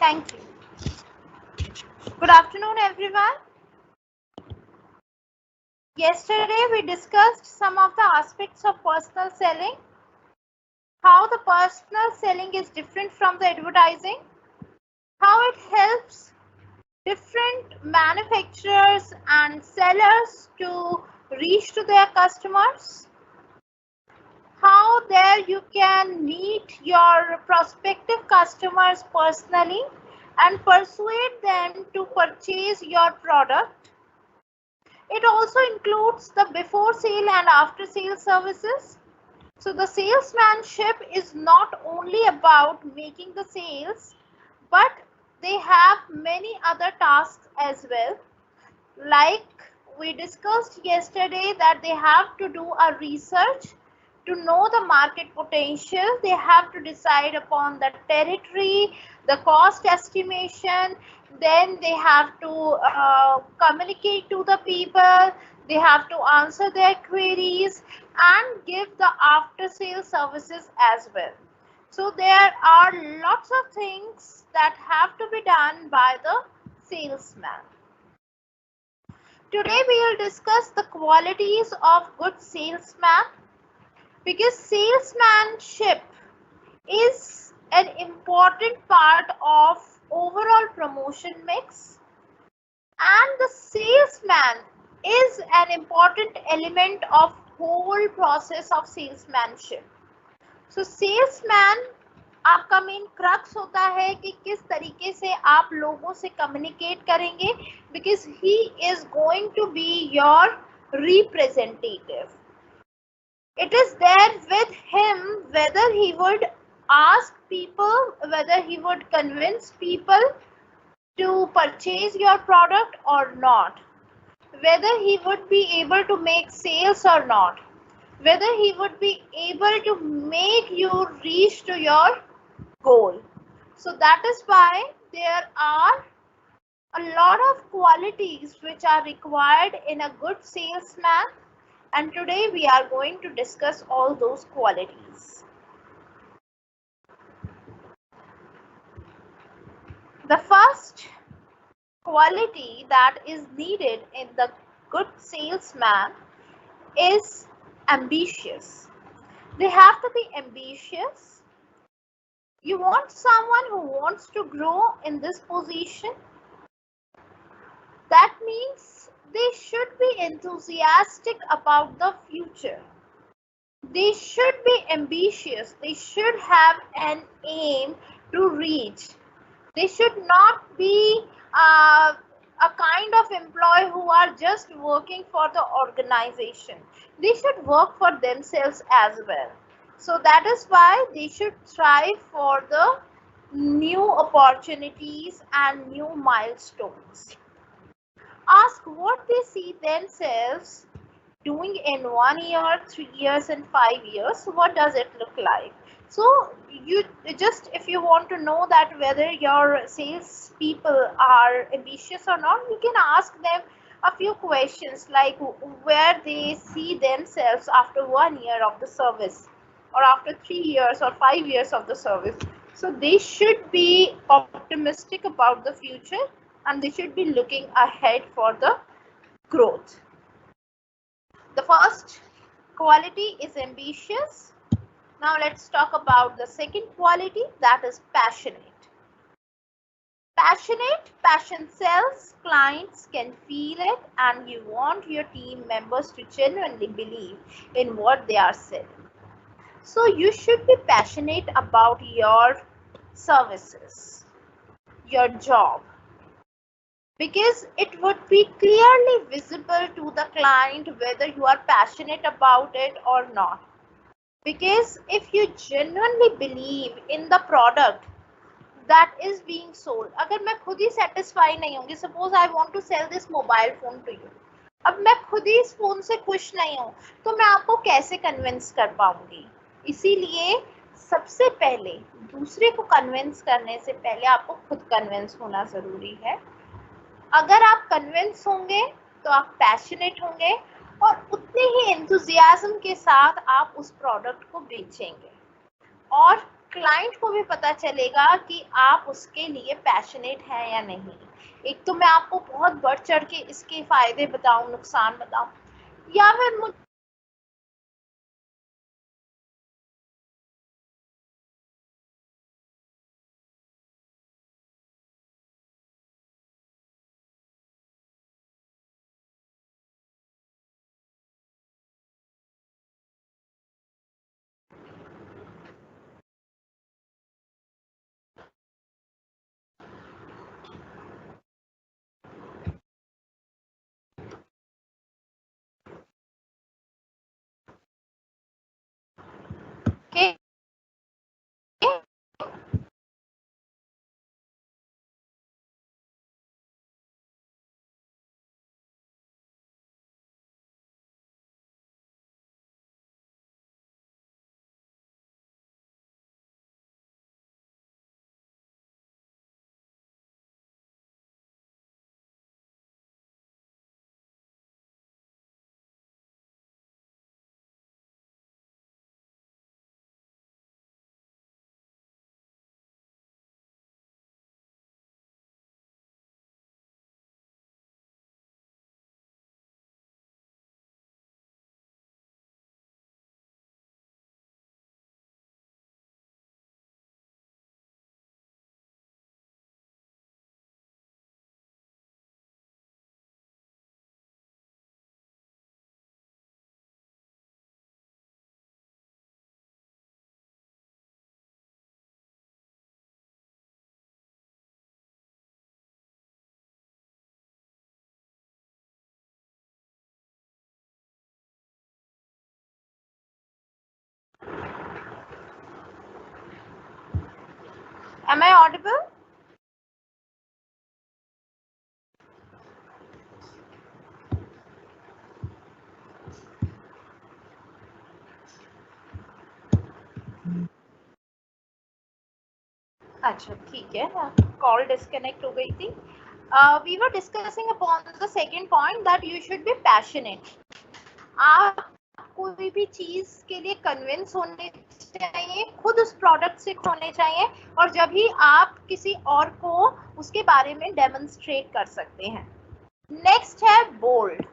Thank you. Good afternoon, everyone. Yesterday, we discussed some of the aspects of personal selling, how the personal selling is different from the advertising, how it helps different manufacturers and sellers to reach to their customers, how there you can meet your prospective customers personally and persuade them to purchase your product. It also includes the before sale and after sale services. So the salesmanship is not only about making the sales, but they have many other tasks as well. Like we discussed yesterday that they have to do a research to know the market potential. They have to decide upon the territory, the cost estimation, then they have to communicate to the people, they have to answer their queries and give the after sale services as well. So there are lots of things that have to be done by the salesman. Today we will discuss the qualities of good salesman, because salesmanship is an important part of overall promotion mix, and the salesman is an important element of whole process of salesmanship. So salesman आपका main crux होता है कि किस तरीके से आप लोगों से कम्युनिकेट करेंगे, because he is going to be your representative. It is there with him whether he would ask people, whether he would convince people to purchase your product or not, whether he would be able to make sales or not, whether he would be able to make you reach to your goal. So that is why there are a lot of qualities which are required in a good salesman, and today we are going to discuss all those qualities. The first quality that is needed in the good salesman is ambitious. They have to be ambitious. You want someone who wants to grow in this position. That means they should be enthusiastic about the future. They should be ambitious. They should have an aim to reach. They should not be a kind of employee who are just working for the organization. They should work for themselves as well. So that is why they should strive for the new opportunities and new milestones. Ask what they see themselves doing in 1 year, 3 years and 5 years. What does it look like? So you just, if you want to know that whether your sales people are ambitious or not, you can ask them a few questions like where they see themselves after 1 year of the service, or after 3 years or 5 years of the service. So they should be optimistic about the future, and they should be looking ahead for the growth. The first quality is ambitious. Now let's talk about the second quality, that is passionate. Passion sells, clients can feel it, and you want your team members to genuinely believe in what they are selling. So you should be passionate about your services, your job, because it would be clearly visible to the client whether you are passionate about it or not. Because if you genuinely believe in the product that is being sold, अगर मैं खुद ही satisfy नहीं होंगी, suppose I want to sell this mobile phone to you, अब मैं खुद ही इस phone से खुश नहीं हूँ, तो मैं आपको कैसे कन्विंस कर पाऊंगी? इसीलिए सबसे पहले दूसरे को कन्विंस करने से पहले आपको खुद कन्विंस होना जरूरी है. अगर आप कन्विंस होंगे तो आप पैशनेट होंगे, और उतने ही एंथुजियाज्म के साथ आप उस प्रोडक्ट को बेचेंगे. और क्लाइंट को भी पता चलेगा कि आप उसके लिए पैशनेट हैं या नहीं। एक तो मैं आपको बहुत बढ़ चढ़ के इसके फायदे बताऊं, नुकसान बताऊं, या फिर मुझे के Am I audible? अच्छा ठीक है, कॉल डिस्कनेक्ट हो गई थी। We were discussing upon the second point that you should be passionate. आप कोई भी चीज के लिए कन्विंस होने चाहिए, खुद उस प्रोडक्ट से होने चाहिए, और जब ही आप किसी और को उसके बारे में डेमोन्स्ट्रेट कर सकते हैं। नेक्स्ट है bold.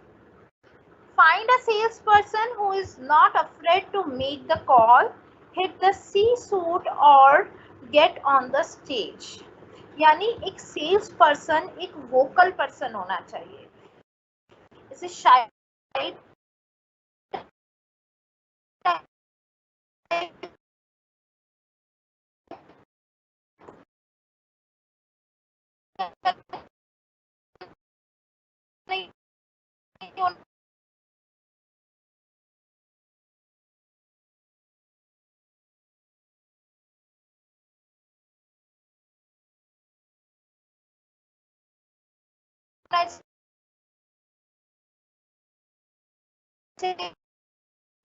Find a salesperson who is not afraid to make the call, hit the C-suite or get on the stage. यानी एक सेल्स पर्सन एक वोकल पर्सन होना चाहिए। इसे शायद नहीं होना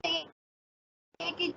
चाहिए कि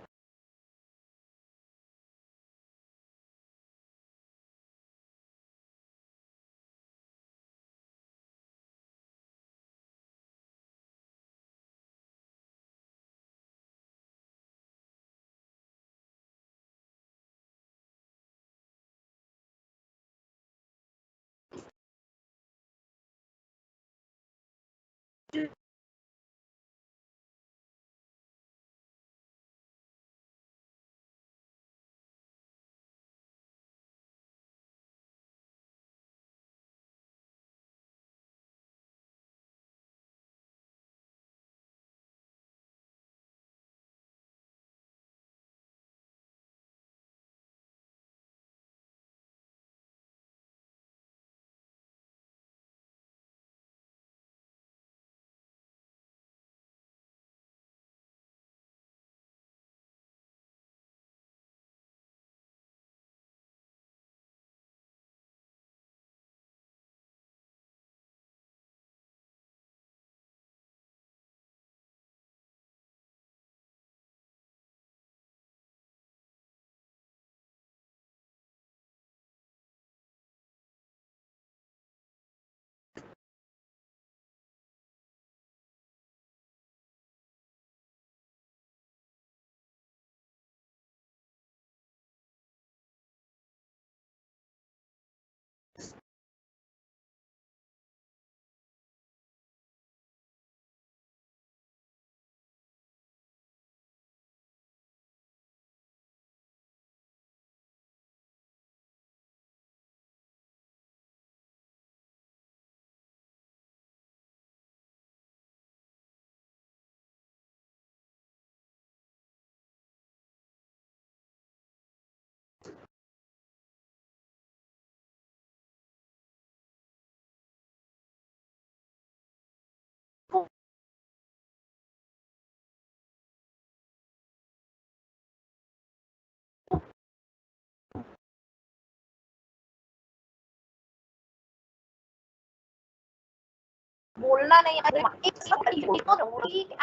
बोलना नहीं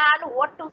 and what to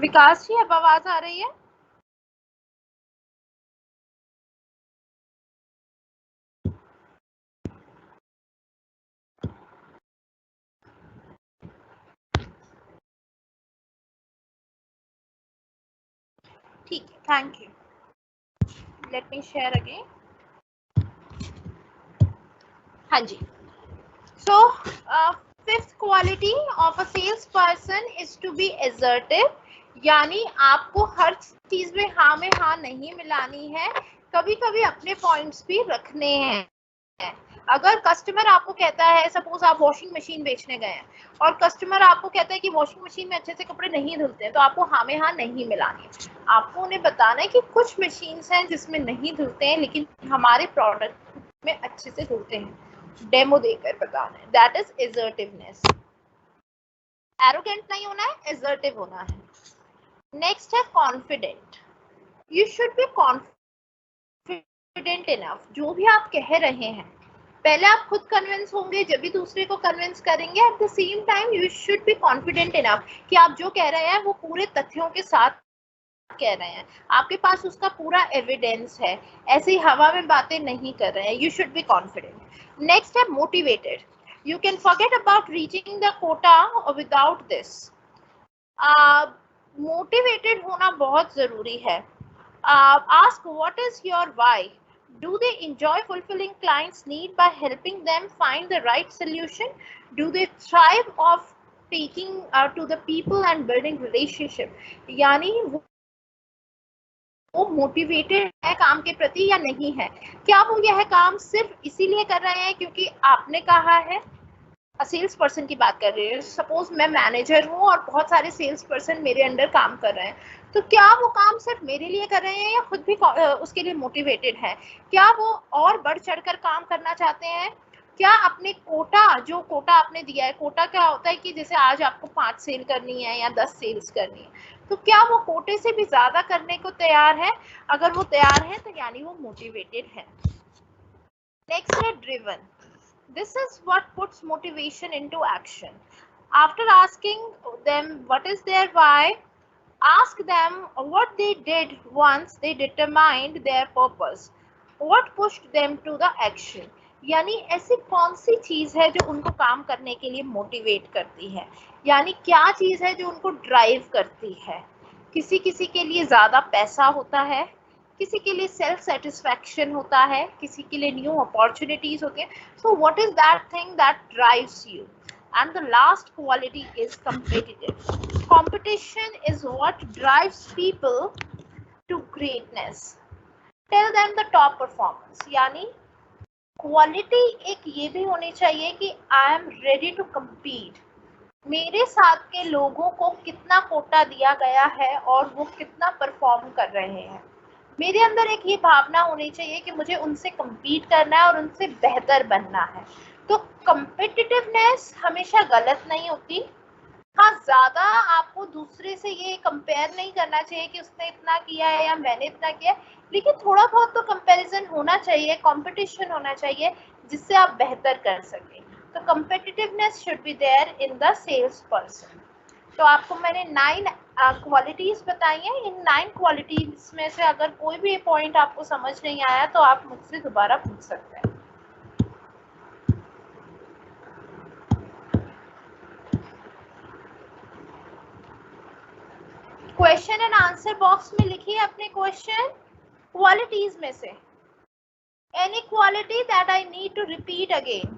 विकास जी अब आवाज आ रही है? ठीक है, thank you. Let me share again. हाँ जी. So, fifth quality of a salesperson is to be assertive. यानी आपको हर चीज में हाँ नहीं मिलानी है, कभी कभी अपने पॉइंट्स भी रखने हैं. अगर कस्टमर आपको कहता है, सपोज आप वॉशिंग मशीन बेचने गए हैं और कस्टमर आपको कहता है कि वॉशिंग मशीन में अच्छे से कपड़े नहीं धुलते हैं, तो आपको हाँ नहीं मिलानी है. आपको उन्हें बताना है कि कुछ मशीन्स हैं जिसमें नहीं धुलते हैं लेकिन हमारे प्रोडक्ट में अच्छे से धुलते हैं. डेमो देकर बताना है. That is assertiveness. एरोगेंट नहीं होना है, एसर्टिव होना है. नेक्स्ट है confident. You should be confident enough. जो भी आप कह रहे हैं, पहले आप खुद कन्विंस होंगे, जब भी दूसरे को कन्विंस करेंगे. At the same time you should be confident enough कि आप जो कह रहे हैं वो पूरे तथ्यों के साथ कह रहे हैं, आपके पास उसका पूरा एविडेंस है, ऐसे ही हवा में बातें नहीं कर रहे हैं. You should be confident. Next है motivated. You can forget about reaching the quota without this. Motivated होना बहुत जरूरी है. Ask what is your why. Do they enjoy fulfilling clients' need by helping them find the right solution? Do they thrive of taking to the people and building relationship? यानी वो motivated है काम के प्रति या नहीं है. क्या वो यह काम सिर्फ इसीलिए कर रहे हैं क्योंकि आपने कहा है. सेल्स पर्सन की बात कर रही है. सपोज मैं मैनेजर हूँ और बहुत सारे सेल्स पर्सन मेरे अंडर काम कर रहे हैं, तो क्या वो काम सिर्फ मेरे लिए कर रहे हैं या खुद भी उसके लिए मोटिवेटेड है? क्या वो और बढ़ चढ़कर काम करना चाहते हैं? क्या अपने कोटा, जो कोटा आपने दिया है, कोटा क्या होता है कि जैसे आज आपको 5 सेल करनी है या 10 सेल्स करनी है, तो क्या वो कोटे से भी ज्यादा करने को तैयार है? अगर वो तैयार है तो यानी वो मोटिवेटेड है. नेक्स्ट है driven. This is what puts motivation into action. After asking them what is their why, ask them what they did once they determined their purpose. What pushed them to the action? यानी ऐसी कौन सी चीज है जो उनको काम करने के लिए मोटिवेट करती है, यानी क्या चीज है जो उनको ड्राइव करती है. किसी किसी के लिए ज्यादा पैसा होता है, किसी के लिए सेल्फ सेटिस्फैक्शन होता है, किसी के लिए न्यू अपॉर्चुनिटीज होती है. So what is that thing that drives you? And the last quality is competitive. Competition is what drives people to greatness. Tell them the top performance. यानी क्वालिटी एक ये भी होनी चाहिए कि I am ready to compete. मेरे साथ के लोगों को कितना कोटा दिया गया है और वो कितना परफॉर्म कर रहे हैं. मेरे अंदर एक ये भावना होनी चाहिए कि मुझे उनसे compete करना है और उनसे बेहतर बनना है. तो competitiveness हमेशा गलत नहीं होती. हाँ, ज्यादा आपको दूसरे से ये कंपेयर नहीं करना चाहिए कि उसने इतना किया है या मैंने इतना किया है, लेकिन थोड़ा बहुत तो कंपैरिजन होना चाहिए, कंपटीशन होना चाहिए जिससे आप बेहतर कर सकें. तो competitiveness should be there in the sales person. तो आपको मैंने 9 क्वालिटीज बताई हैं. इन 9 क्वालिटीज में से अगर कोई भी पॉइंट आपको समझ नहीं आया तो आप मुझसे दोबारा पूछ सकते हैं. क्वेश्चन एंड आंसर बॉक्स में लिखिए अपने क्वेश्चन. क्वालिटीज में से any quality that I need to repeat again.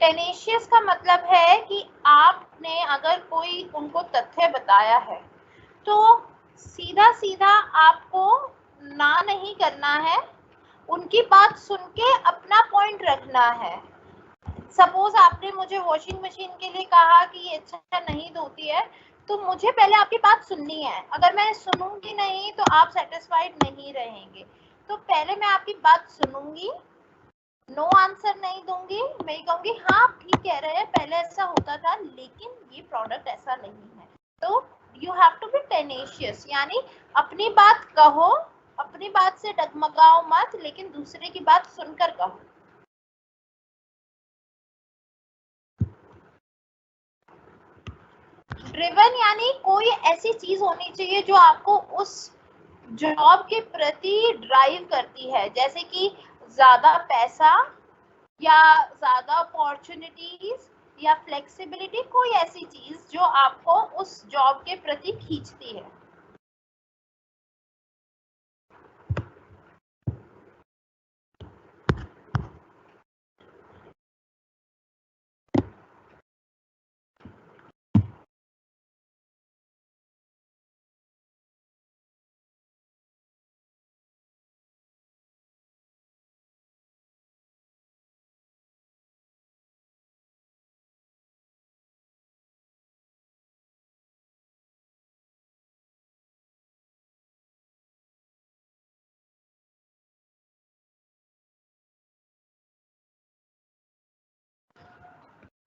Tenacious का मतलब है कि आपने अगर कोई उनको तथ्य बताया है तो सीधा सीधा आपको ना नहीं करना है, उनकी बात सुन के अपना पॉइंट रखना है। सपोज आपने मुझे वॉशिंग मशीन के लिए कहा कि ये अच्छा नहीं धोती है, तो मुझे पहले आपकी बात सुननी है। अगर मैं सुनूंगी नहीं तो आप सेटिस्फाइड नहीं रहेंगे। तो पहले मैं आपकी बात सुनूंगी, नो आंसर नहीं दूंगी, मैं कहूंगी हाँ आप ठीक कह रहे हैं, पहले ऐसा होता था लेकिन ये प्रोडक्ट ऐसा नहीं है। तो you have to be tenacious, यानी अपनी बात कहो, अपनी बात से डगमगाओ मत, लेकिन दूसरे की बात सुनकर कहो। ड्रिवन यानी कोई ऐसी चीज होनी चाहिए जो आपको उस जॉब के प्रति ड्राइव करती है, जैसे कि ज्यादा पैसा या ज्यादा अपॉर्चुनिटीज या फ्लेक्सिबिलिटी, कोई ऐसी चीज जो आपको उस जॉब के प्रति खींचती है।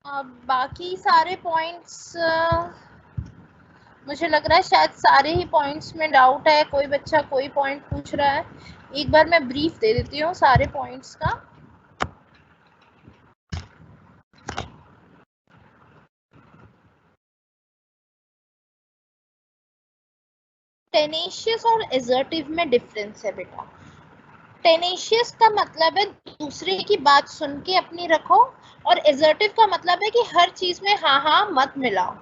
अब बाकी सारे पॉइंट्स मुझे लग रहा है शायद सारे ही पॉइंट्स में डाउट है, कोई बच्चा कोई पॉइंट पूछ रहा है। एक बार मैं ब्रीफ दे देती हूँ सारे पॉइंट्स का। टेनेशियस और एसर्टिव में डिफरेंस है बेटा। टेनेशियस का मतलब है दूसरे की बात सुन के अपनी रखो, और एसर्टिव का मतलब है कि हर चीज में हाँ हाँ मत मिलाओ।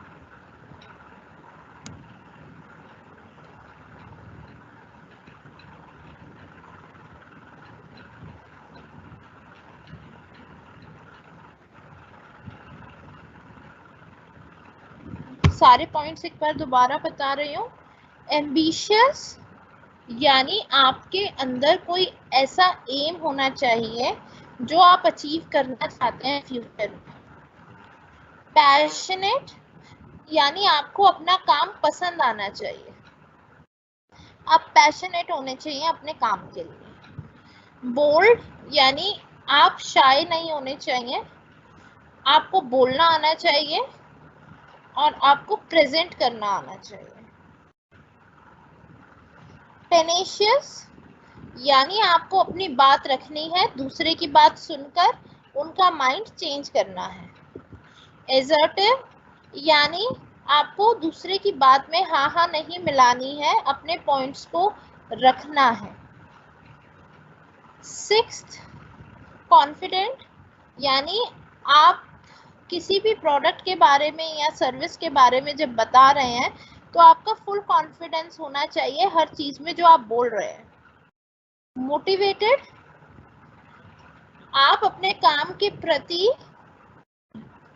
सारे पॉइंट्स एक बार दोबारा बता रही हूँ। एम्बिशियस यानी आपके अंदर कोई ऐसा एम होना चाहिए जो आप अचीव करना चाहते हैं फ्यूचर में। पैशनेट यानी आपको अपना काम पसंद आना चाहिए, आप पैशनेट होने चाहिए अपने काम के लिए। बोल्ड यानी आप शाय नहीं होने चाहिए, आपको बोलना आना चाहिए और आपको प्रेजेंट करना आना चाहिए। टेनेशियस यानी आपको अपनी बात रखनी है, दूसरे की बात सुनकर उनका माइंड चेंज करना है। एसर्टिव यानी आपको दूसरे की बात में हाँ हाँ नहीं मिलानी है, अपने पॉइंट्स को रखना है। सिक्स्थ, कॉन्फिडेंट यानी आप किसी भी प्रोडक्ट के बारे में या सर्विस के बारे में जब बता रहे हैं तो आपका फुल कॉन्फिडेंस होना चाहिए हर चीज में जो आप बोल रहे हैं। मोटिवेटेड, आप अपने काम के प्रति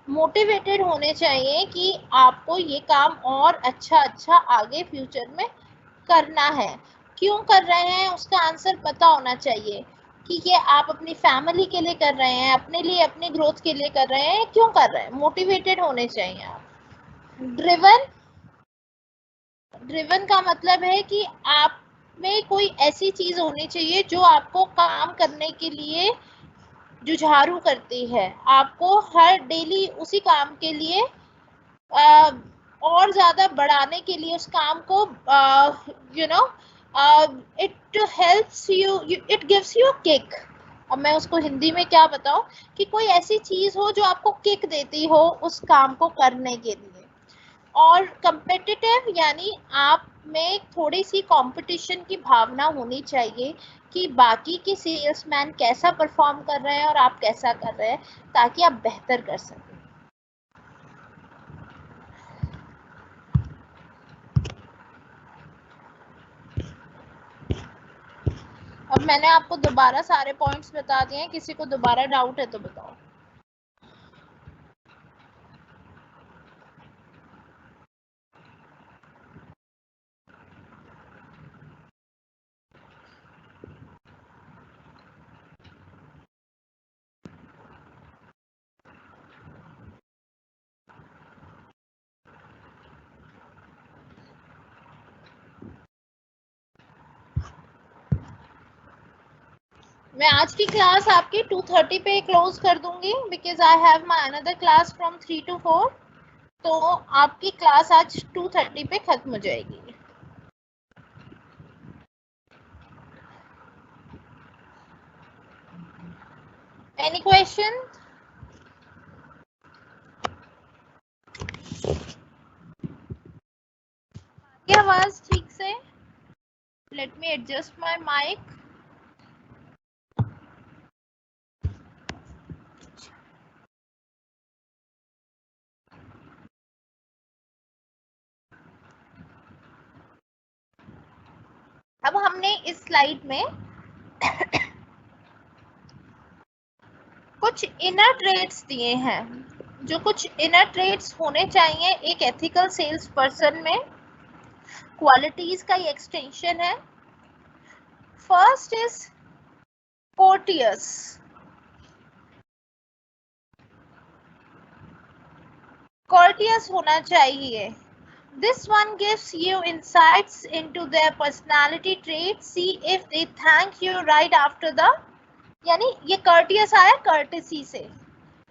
मोटिवेटेड होने चाहिए कि आपको ये काम और अच्छा आगे फ्यूचर में करना है। क्यों कर रहे हैं उसका आंसर पता होना चाहिए कि ये आप अपनी फैमिली के लिए कर रहे हैं, अपने लिए, अपनी ग्रोथ के लिए कर रहे हैं, क्यों कर रहे हैं, मोटिवेटेड होने चाहिए आप। ड्रिवन का मतलब है कि आप में कोई ऐसी चीज होनी चाहिए जो आपको काम करने के लिए जुझारू करती है, आपको हर डेली उसी काम के लिए और ज्यादा बढ़ाने के लिए उस काम को it helps you, it gives you kick. अब मैं उसको हिंदी में क्या बताऊं कि कोई ऐसी चीज हो जो आपको किक देती हो उस काम को करने के लिए। और कंपेटिटिव यानी आप में थोड़ी सी कंपटीशन की भावना होनी चाहिए कि बाकी के सेल्समैन कैसा परफॉर्म कर रहे हैं और आप कैसा कर रहे हैं, ताकि आप बेहतर कर सकें। अब मैंने आपको दोबारा सारे पॉइंट्स बता दिए हैं, किसी को दोबारा डाउट है तो बताओ। मैं आज की क्लास आपकी 2:30 पे क्लोज कर दूंगी because I have my another class from 3 to 4। तो आपकी क्लास आज 2:30 पे खत्म हो जाएगी। Any question? आवाज ठीक से? Let me adjust my mike. अब हमने इस स्लाइड में कुछ इनर ट्रेड्स दिए हैं, जो कुछ इनर ट्रेड्स होने चाहिए एक एथिकल सेल्स पर्सन में। क्वालिटीज का ये एक्सटेंशन है। First is courteous. कोर्टियस होना चाहिए। This one gives you insights into their personality traits. See if they thank you right after the, यानी ये courteous आया courtesy से।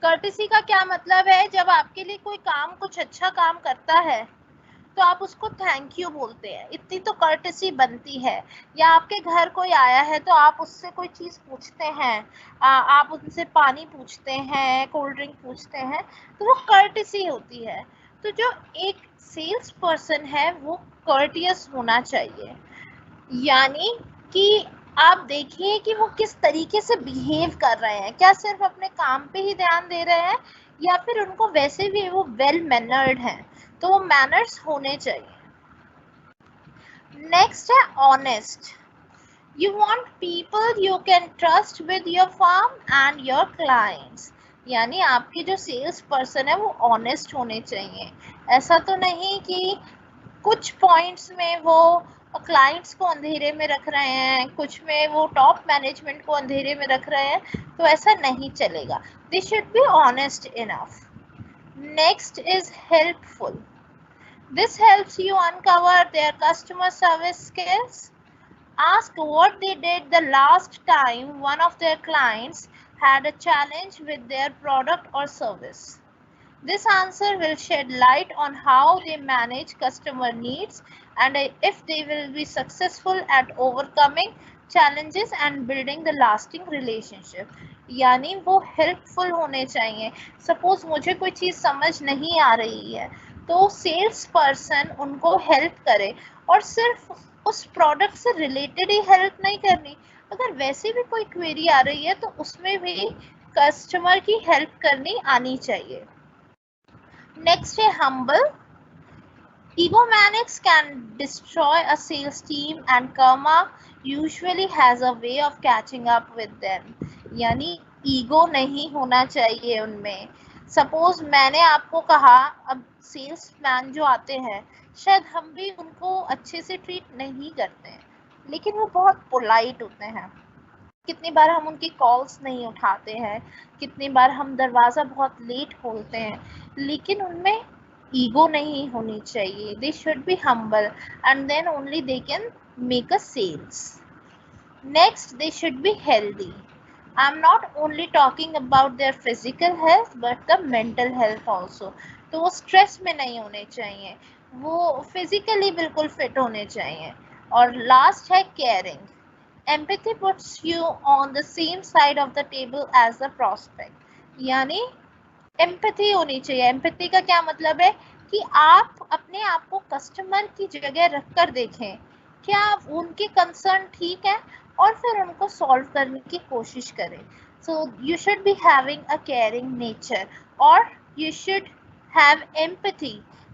courtesy का क्या मतलब है? जब आपके लिए कोई काम कुछ अच्छा काम करता है तो आप उसको थैंक यू बोलते हैं, इतनी तो कर्टेसी बनती है। या आपके घर कोई आया है तो आप उससे कोई चीज़ पूछते हैं, आप उनसे पानी पूछते हैं, कोल्ड ड्रिंक पूछते हैं, तो वो कर्टेसी होती है। तो जो एक सेल्स पर्सन है वो कर्टियस होना चाहिए, यानी कि आप देखिए कि वो किस तरीके से बिहेव कर रहे हैं, क्या सिर्फ अपने काम पे ही ध्यान दे रहे हैं या फिर उनको वैसे भी वो वेल मैनर्ड हैं, तो वो मैनर्स होने चाहिए। नेक्स्ट है honest. You want people you can trust with your firm and your clients, यानी आपके जो सेल्स पर्सन है वो ऑनेस्ट होने चाहिए। ऐसा तो नहीं कि कुछ पॉइंट्स में वो क्लाइंट्स को अंधेरे में रख रहे हैं, कुछ में वो टॉप मैनेजमेंट को अंधेरे में रख रहे हैं, तो ऐसा नहीं चलेगा। दे should be honest enough. Next is helpful. This helps you uncover their customer service skills. Ask what they did the last time one of their clients had a challenge with their product or service. This answer will shed light on how they manage customer needs and if they will be successful at overcoming challenges and building the lasting relationship. यानी वो helpful होने चाहिए। Suppose मुझे कोई चीज़ समझ नहीं आ रही है तो सेल्स पर्सन उनको हेल्प करे, और सिर्फ उस प्रोडक्ट से रिलेटेड ही हेल्प नहीं करनी, अगर वैसे भी कोई क्वेरी आ रही है तो उसमें भी कस्टमर की हेल्प करनी आनी चाहिए। नेक्स्ट है humble. Egomaniacs can destroy a sales team and karma usually has a way of catching up with them. यानी ईगो नहीं होना चाहिए उनमें। सपोज मैंने आपको कहा, अब सेल्स मैन जो आते हैं शायद हम भी उनको अच्छे से ट्रीट नहीं करते हैं, लेकिन वो बहुत पोलाइट होते हैं। कितनी बार हम उनकी कॉल्स नहीं उठाते हैं, कितनी बार हम दरवाज़ा बहुत लेट खोलते हैं, लेकिन उनमें ईगो नहीं होनी चाहिए। They should be humble and then only they can make a sales. Next, they should be healthy. I am not only talking about their physical health but the mental health also. तो वो stress में नहीं होने चाहिए, वो physically बिल्कुल fit होने चाहिए। और लास्ट है caring. Empathy puts you on the same side of the table as the prospect. यानी एम्पैथी होनी चाहिए। एम्पैथी का क्या मतलब है कि आप अपने आप को कस्टमर की जगह रखकर देखें, क्या उनके कंसर्न ठीक है, और फिर उनको सॉल्व करने की कोशिश करें। So you should be having a caring nature और you should have empathy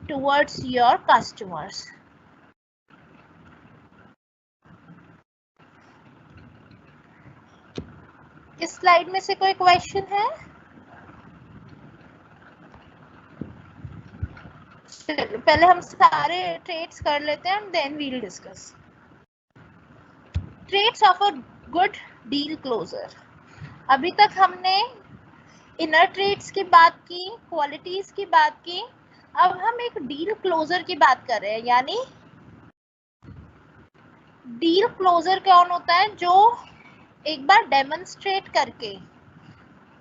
towards your customers. इस स्लाइड में से कोई क्वेश्चन है? पहले हम सारे ट्रेड्स कर लेते हैं and then we will discuss trades of a good deal closer. अभी तक हमने इनर ट्रेड्स की बात की, क्वालिटीज की बात की, अब हम एक डील क्लोजर की बात कर रहे हैं। यानी डील क्लोजर कौन होता है? जो एक बार डेमोन्स्ट्रेट करके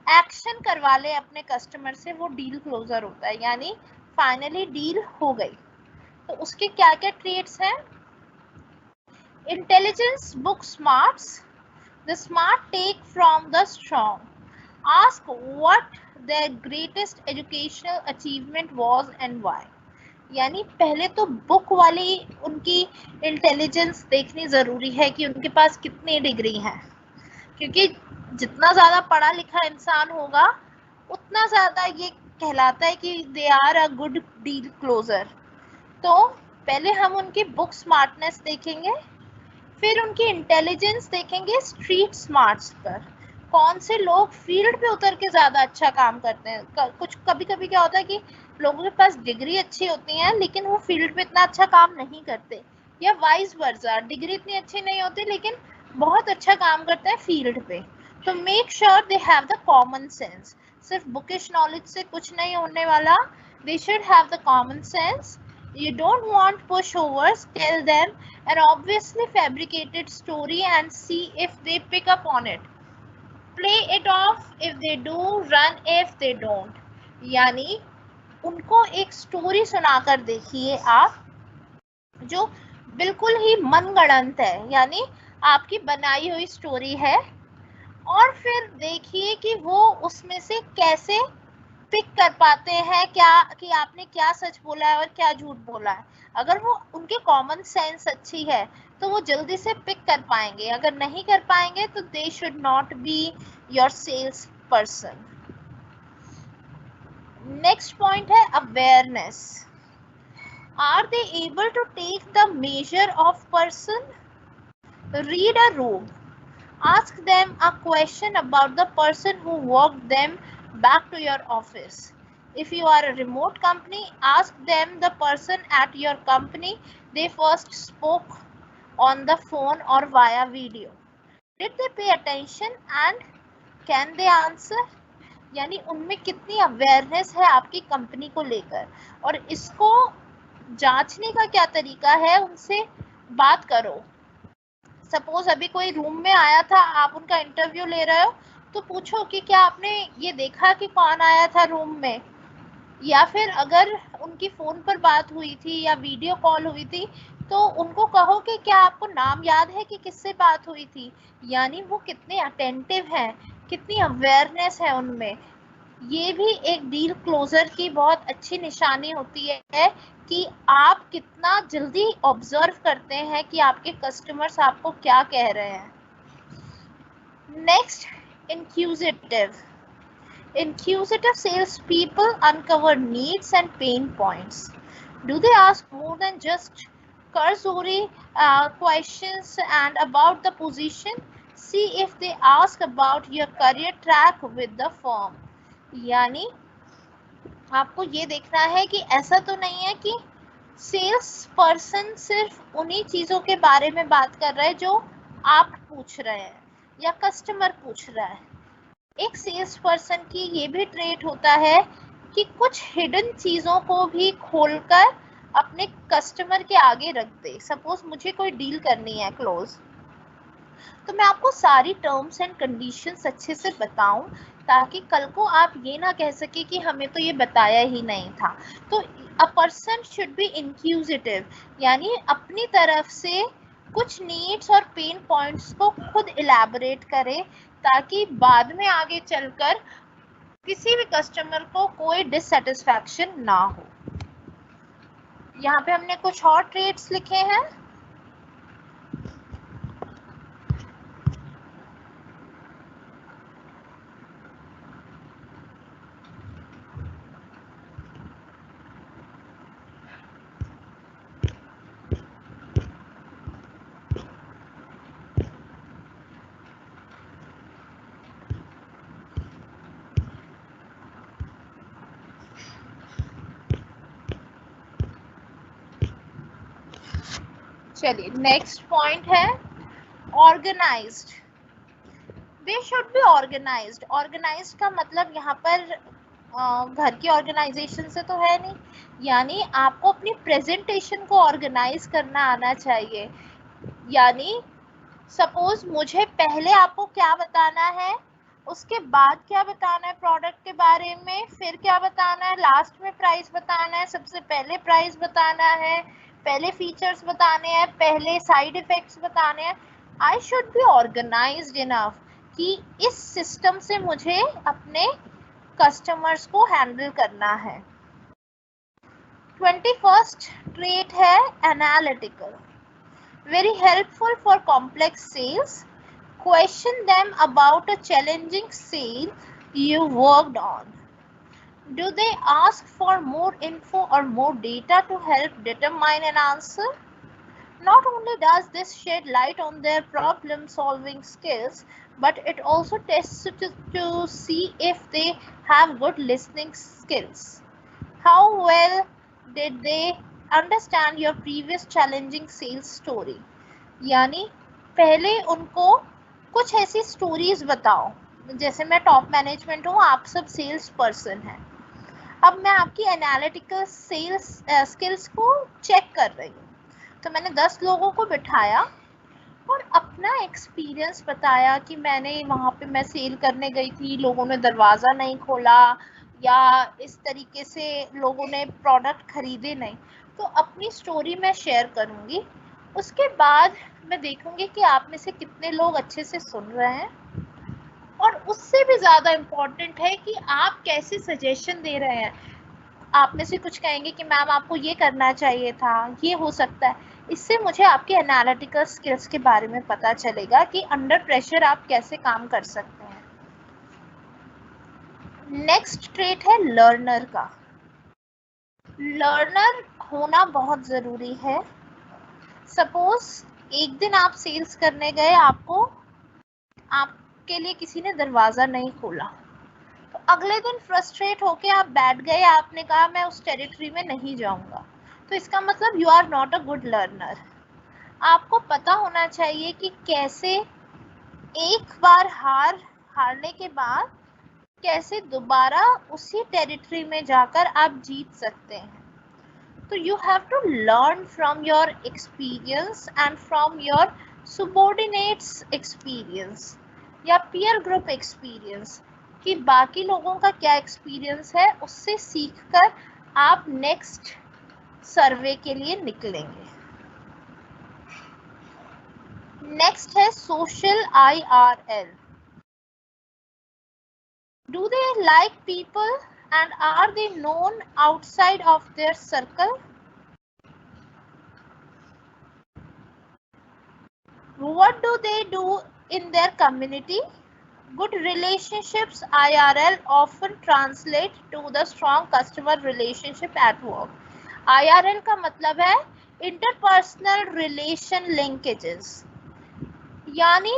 एक्शन करवा ले अपने कस्टमर से, वो डील क्लोजर होता है, यानी फाइनली डील हो गई। तो उसके क्या क्या ट्रेट्स हैं? Intelligence book smarts, the smart take from the strong, ask what their greatest educational achievement was and why। यानी पहले तो बुक वाली उनकी इंटेलिजेंस देखनी जरूरी है कि उनके पास कितनी डिग्री है, क्योंकि जितना ज्यादा पढ़ा लिखा इंसान होगा उतना ज्यादा ये कहलाता है कि they are a good deal closer. तो पहले हम उनकी बुक स्मार्टनेस देखेंगे, फिर उनकी इंटेलिजेंस देखेंगे स्ट्रीट स्मार्ट्स पर, कौन से लोग फील्ड पे उतर के ज्यादा अच्छा काम करते हैं। कुछ कभी कभी क्या होता है कि लोगों के पास डिग्री अच्छी होती है लेकिन वो फील्ड पे इतना अच्छा काम नहीं करते, या वाइस वर्सा, डिग्री इतनी अच्छी नहीं होती लेकिन बहुत अच्छा काम करते हैं फील्ड पे। तो make sure they have the common sense, सिर्फ बुकिश नॉलेज से कुछ नहीं होने वाला, they should have the common sense. You don't want pushovers, tell them an obviously fabricated story and see if they pick up on it. Play it off if they do, run if they don't। यानी उनको एक story सुनाकर देखिए आप, जो बिल्कुल ही मनगढ़ंत है, यानी आपकी बनाई हुई स्टोरी है, और फिर देखिए कि वो उसमें से कैसे पिक कर पाते हैं क्या कि आपने क्या सच बोला है और क्या झूठ बोला है। अगर वो उनके कॉमन सेंस अच्छी है तो वो जल्दी से पिक कर पाएंगे, अगर नहीं कर पाएंगे तो they should not be your sales person. Next point है awareness. Are they able to take the measure of person? Read a room, ask them a question about the person who walked them back to your office. If you are a remote company, ask them the person at your company they first spoke on the phone or via video. Did they pay attention and can they answer? यानी उनमें कितनी awareness है आपकी company को लेकर, और इसको जांचने का क्या तरीका है, उनसे बात करो। सपोज अभी कोई रूम में आया था, आप उनका इंटरव्यू ले रहे हो, तो पूछो कि क्या आपने ये देखा कि कौन आया था रूम में, या फिर अगर उनकी फोन पर बात हुई थी या वीडियो कॉल हुई थी तो उनको कहो कि क्या आपको नाम याद है कि किससे बात हुई थी। यानी वो कितने अटेंटिव हैं, कितनी अवेयरनेस है उनमें। ये भी एक डील क्लोजर की बहुत अच्छी निशानी होती है कि आप कितना जल्दी ऑब्जर्व करते हैं कि आपके कस्टमर्स आपको क्या कह रहे हैं। Next, inquisitive. Inquisitive salespeople uncover needs and pain points. Do they ask more than just cursory questions and about the position? See if they ask about your career track with the firm. यानी आपको ये देखना है कि ऐसा तो नहीं है कि सेल्स पर्सन सिर्फ उन्हीं चीज़ों के बारे में बात कर रहा है जो आप पूछ रहे हैं या कस्टमर पूछ रहा है। एक सेल्स पर्सन की ये भी ट्रेट होता है कि कुछ हिडन चीज़ों को भी खोलकर अपने कस्टमर के आगे रख दे। सपोज मुझे कोई डील करनी है क्लोज, तो मैं आपको सारी टर्म्स एंड कंडीशंस अच्छे से बताऊं ताकि कल को आप ये ना कह सके कि हमें तो ये बताया ही नहीं था। तो a person should be inquisitive, यानी अपनी तरफ से कुछ नीड्स और पेन पॉइंट्स को खुद इलैबोरेट करे ताकि बाद में आगे चलकर किसी भी कस्टमर को कोई डिससेटिस्फैक्शन ना हो। यहाँ पे हमने कुछ और ट्रेट्स लिखे हैं। चलिए नेक्स्ट पॉइंट है organised. They should be organised. Organised का मतलब यहाँ पर घर की ऑर्गेनाइजेशन से तो है नहीं, यानी आपको अपनी प्रेजेंटेशन को ऑर्गेनाइज करना आना चाहिए। यानी सपोज मुझे पहले आपको क्या बताना है, उसके बाद क्या बताना है प्रोडक्ट के बारे में, फिर क्या बताना है, लास्ट में प्राइस बताना है, सबसे पहले प्राइस बताना है, पहले फीचर्स बताने हैं, पहले साइड इफेक्ट्स बताने हैं। I should be organised enough कि इस सिस्टम से मुझे अपने कस्टमर्स को हैंडल करना है। 21st ट्रेट है analytical, very helpful for complex sales. Question them about a challenging sale you worked on. Do they ask for more info or more data to help determine an answer? Not only does this shed light on their problem solving skills, but it also tests to see if they have good listening skills. How well did they understand your previous challenging sales story? यानी पहले उनको कुछ ऐसी stories बताओ, जैसे मैं top management हूँ, आप सब सेल्स पर्सन हैं, अब मैं आपकी एनालिटिकल सेल्स स्किल्स को चेक कर रही हूँ। तो मैंने 10 लोगों को बिठाया और अपना एक्सपीरियंस बताया कि मैंने वहाँ पे मैं सेल करने गई थी, लोगों ने दरवाज़ा नहीं खोला या इस तरीके से लोगों ने प्रोडक्ट खरीदे नहीं। तो अपनी स्टोरी मैं शेयर करूँगी, उसके बाद मैं देखूंगी कि आप में से कितने लोग अच्छे से सुन रहे हैं, और उससे भी ज़्यादा इम्पोर्टेंट है कि आप कैसे सजेशन दे रहे हैं। आप में से कुछ कहेंगे कि मैम आपको ये करना चाहिए था, ये हो सकता है। इससे मुझे आपके एनालिटिकल स्किल्स के बारे में पता चलेगा कि अंडर प्रेशर आप कैसे काम कर सकते हैं। नेक्स्ट ट्रेट है लर्नर का। लर्नर होना बहुत ज़रूरी है। सपोज एक दिन आप सेल्स करने गए, आपके लिए किसी ने दरवाज़ा नहीं खोला, तो अगले दिन फ्रस्ट्रेट होके आप बैठ गए, आपने कहा मैं उस टेरिटरी में नहीं जाऊंगा। तो इसका मतलब you are not a good learner. आपको पता होना चाहिए कि कैसे एक बार हारने के बाद कैसे दोबारा उसी टेरिटरी में जाकर आप जीत सकते हैं। तो you have to learn from your experience and from your subordinates experience या peer group experience कि बाकी लोगों का क्या एक्सपीरियंस है, उससे सीखकर आप नेक्स्ट सर्वे के लिए निकलेंगे। नेक्स्ट है social IRL। Do they like people and are they known outside of their circle? What do they do in their community? Good relationships IRL often translate to the strong customer relationship at work. IRL का मतलब है interpersonal relation linkages, यानी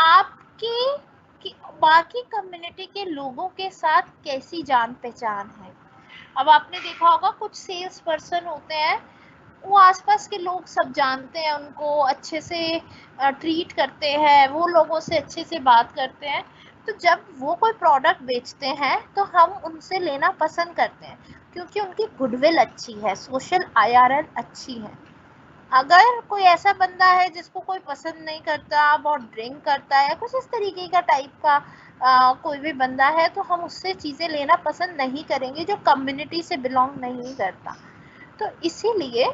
आपकी बाकी community के लोगों के साथ कैसी जान पहचान है। अब आपने देखा होगा कुछ सेल्स पर्सन होते हैं, वो आसपास के लोग सब जानते हैं, उनको अच्छे से ट्रीट करते हैं, वो लोगों से अच्छे से बात करते हैं। तो जब वो कोई प्रोडक्ट बेचते हैं तो हम उनसे लेना पसंद करते हैं क्योंकि उनकी गुडविल अच्छी है, सोशल IRL अच्छी है। अगर कोई ऐसा बंदा है जिसको कोई पसंद नहीं करता, बहुत ड्रिंक करता है, कुछ इस तरीके का टाइप का कोई भी बंदा है, तो हम उससे चीज़ें लेना पसंद नहीं करेंगे जो कम्युनिटी से बिलोंग नहीं करता। तो इसीलिए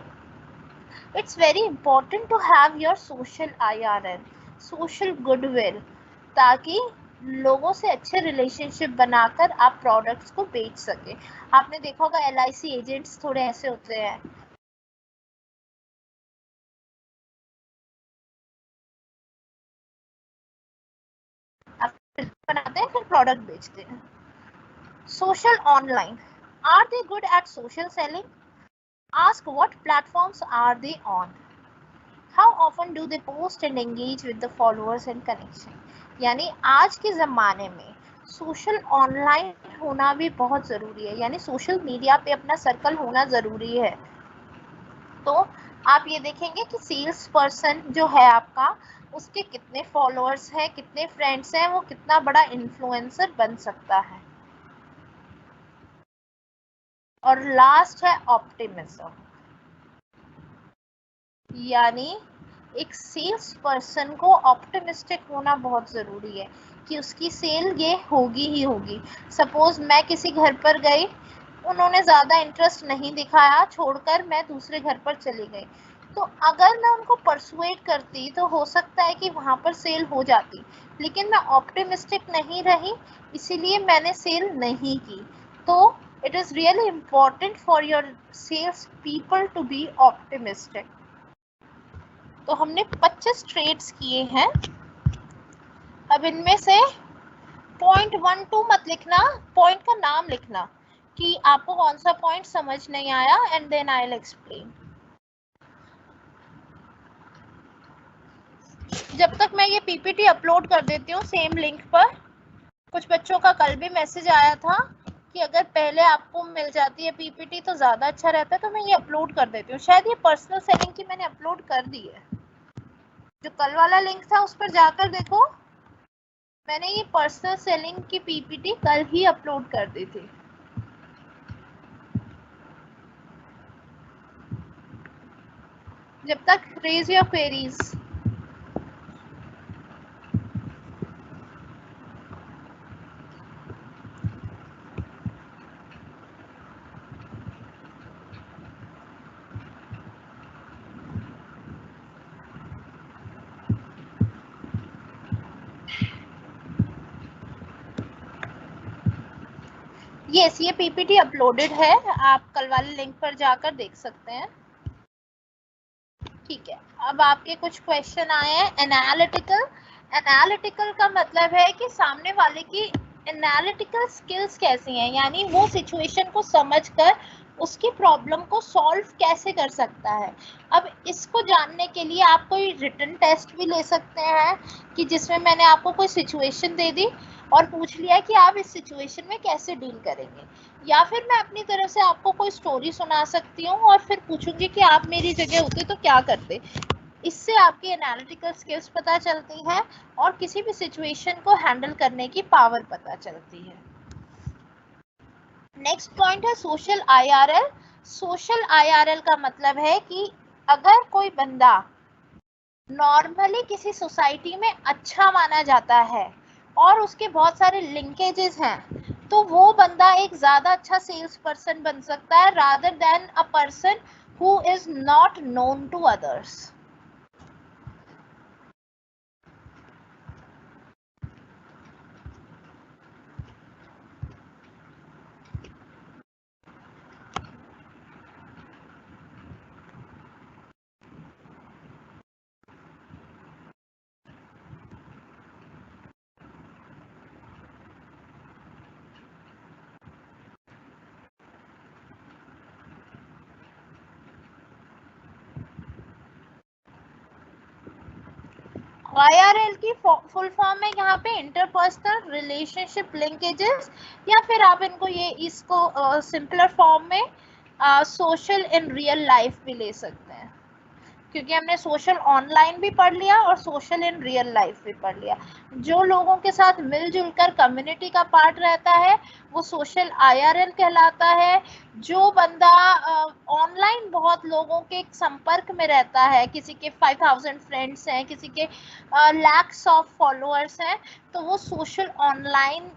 it's very important to have your social IRL, social goodwill, ताकि लोगों से अच्छे रिलेशनशिप बनाकर आप प्रोडक्ट्स को बेच सके। आपने देखा होगा LIC एजेंट्स थोड़े ऐसे होते हैं, बनाते हैं फिर प्रोडक्ट बेचते हैं। Social online, are they good at social selling? Ask what platforms are they on? How often do they post and engage with the followers and connection? यानी आज के ज़माने में सोशल ऑनलाइन होना भी बहुत ज़रूरी है, यानी सोशल मीडिया पे अपना सर्कल होना ज़रूरी है। तो आप ये देखेंगे कि सेल्स पर्सन जो है आपका, उसके कितने फॉलोअर्स हैं, कितने फ्रेंड्स हैं, वो कितना बड़ा इन्फ्लुएंसर बन सकता है। और लास्ट है ऑप्टिमिज्म, यानी एक सेल्स पर्सन को ऑप्टिमिस्टिक होना बहुत ज़रूरी है कि उसकी सेल ये होगी ही होगी। सपोज मैं किसी घर पर गई, उन्होंने ज़्यादा इंटरेस्ट नहीं दिखाया, छोड़कर मैं दूसरे घर पर चली गई, तो अगर मैं उनको परसुएट करती तो हो सकता है कि वहाँ पर सेल हो जाती, लेकिन मैं ऑप्टिमिस्टिक नहीं रही, इसीलिए मैंने सेल नहीं की। तो it is really important for your sales people to be optimistic. तो हमने 25 ट्रेड्स किए हैं। अब इनमें से पॉइंट 1 2 मत लिखना, पॉइंट का नाम लिखना कि आपको कौन सा पॉइंट समझ नहीं आया, and then I will explain. जब तक मैं ये पीपीटी अपलोड कर देती हूँ सेम लिंक पर। कुछ बच्चों का कल भी मैसेज आया था कि अगर पहले आपको मिल जाती है पीपीटी तो ज़्यादा अच्छा रहता है, तो मैं ये अपलोड कर देती हूँ। शायद ये पर्सनल सेलिंग की मैंने अपलोड कर दी है। जो कल वाला लिंक था उस पर जाकर देखो, मैंने ये पर्सनल सेलिंग की पीपीटी कल ही अपलोड कर दी थी। जब तक रेज योर क्वेरीज। यस, ये पीपीटी अपलोडेड है, आप कल वाले लिंक पर जाकर देख सकते हैं। ठीक है, अब आपके कुछ क्वेश्चन आए हैं। एनालिटिकल का मतलब है कि सामने वाले की एनालिटिकल स्किल्स कैसी हैं, यानी वो सिचुएशन को समझकर उसकी प्रॉब्लम को सॉल्व कैसे कर सकता है। अब इसको जानने के लिए आप कोई रिटन टेस्ट भी ले सकते हैं कि जिसमें मैंने आपको कोई सिचुएशन दे दी और पूछ लिया कि आप इस सिचुएशन में कैसे डील करेंगे, या फिर मैं अपनी तरफ से आपको कोई स्टोरी सुना सकती हूँ और फिर पूछूंगी कि आप मेरी जगह होते तो क्या करते। इससे आपकी एनालिटिकल स्किल्स पता चलती है और किसी भी सिचुएशन को हैंडल करने की पावर पता चलती है। नेक्स्ट पॉइंट है सोशल आईआरएल। सोशल आईआरएल का मतलब है कि अगर कोई बंदा नॉर्मली किसी सोसाइटी में अच्छा माना जाता है और उसके बहुत सारे लिंकेजेस हैं, तो वो बंदा एक ज़्यादा अच्छा सेल्स पर्सन बन सकता है rather than a person who is not known to others. IRL की फुल फॉर्म है यहाँ पे इंटरपर्सनल रिलेशनशिप लिंकेजेस, या फिर आप इनको इसको सिंपलर फॉर्म में सोशल इन रियल लाइफ भी ले सकते हैं, क्योंकि हमने सोशल ऑनलाइन भी पढ़ लिया और सोशल इन रियल लाइफ भी पढ़ लिया। जो लोगों के साथ मिलजुल कर कम्युनिटी का पार्ट रहता है वो सोशल आईआरएल कहलाता है। जो बंदा ऑनलाइन बहुत लोगों के संपर्क में रहता है, किसी के 5000 फ्रेंड्स हैं, किसी के लैक्स ऑफ फॉलोअर्स हैं, तो वो सोशल ऑनलाइन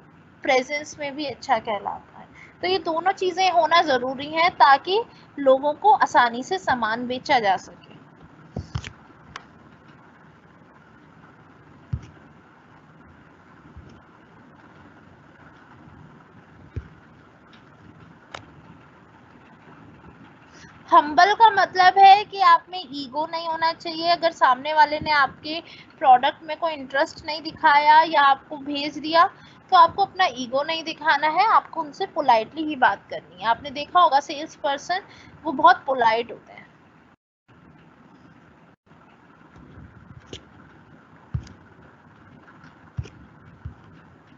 प्रेजेंस में भी अच्छा कहलाता है। तो ये दोनों चीज़ें होना ज़रूरी है ताकि लोगों को आसानी से सामान बेचा जा सके। हम्बल का मतलब है कि आप में ईगो नहीं होना चाहिए। अगर सामने वाले ने आपके प्रोडक्ट में कोई इंटरेस्ट नहीं दिखाया या आपको भेज दिया तो आपको अपना ईगो नहीं दिखाना है, आपको उनसे पोलाइटली ही बात करनी है। आपने देखा होगा सेल्स पर्सन वो बहुत पोलाइट होते हैं।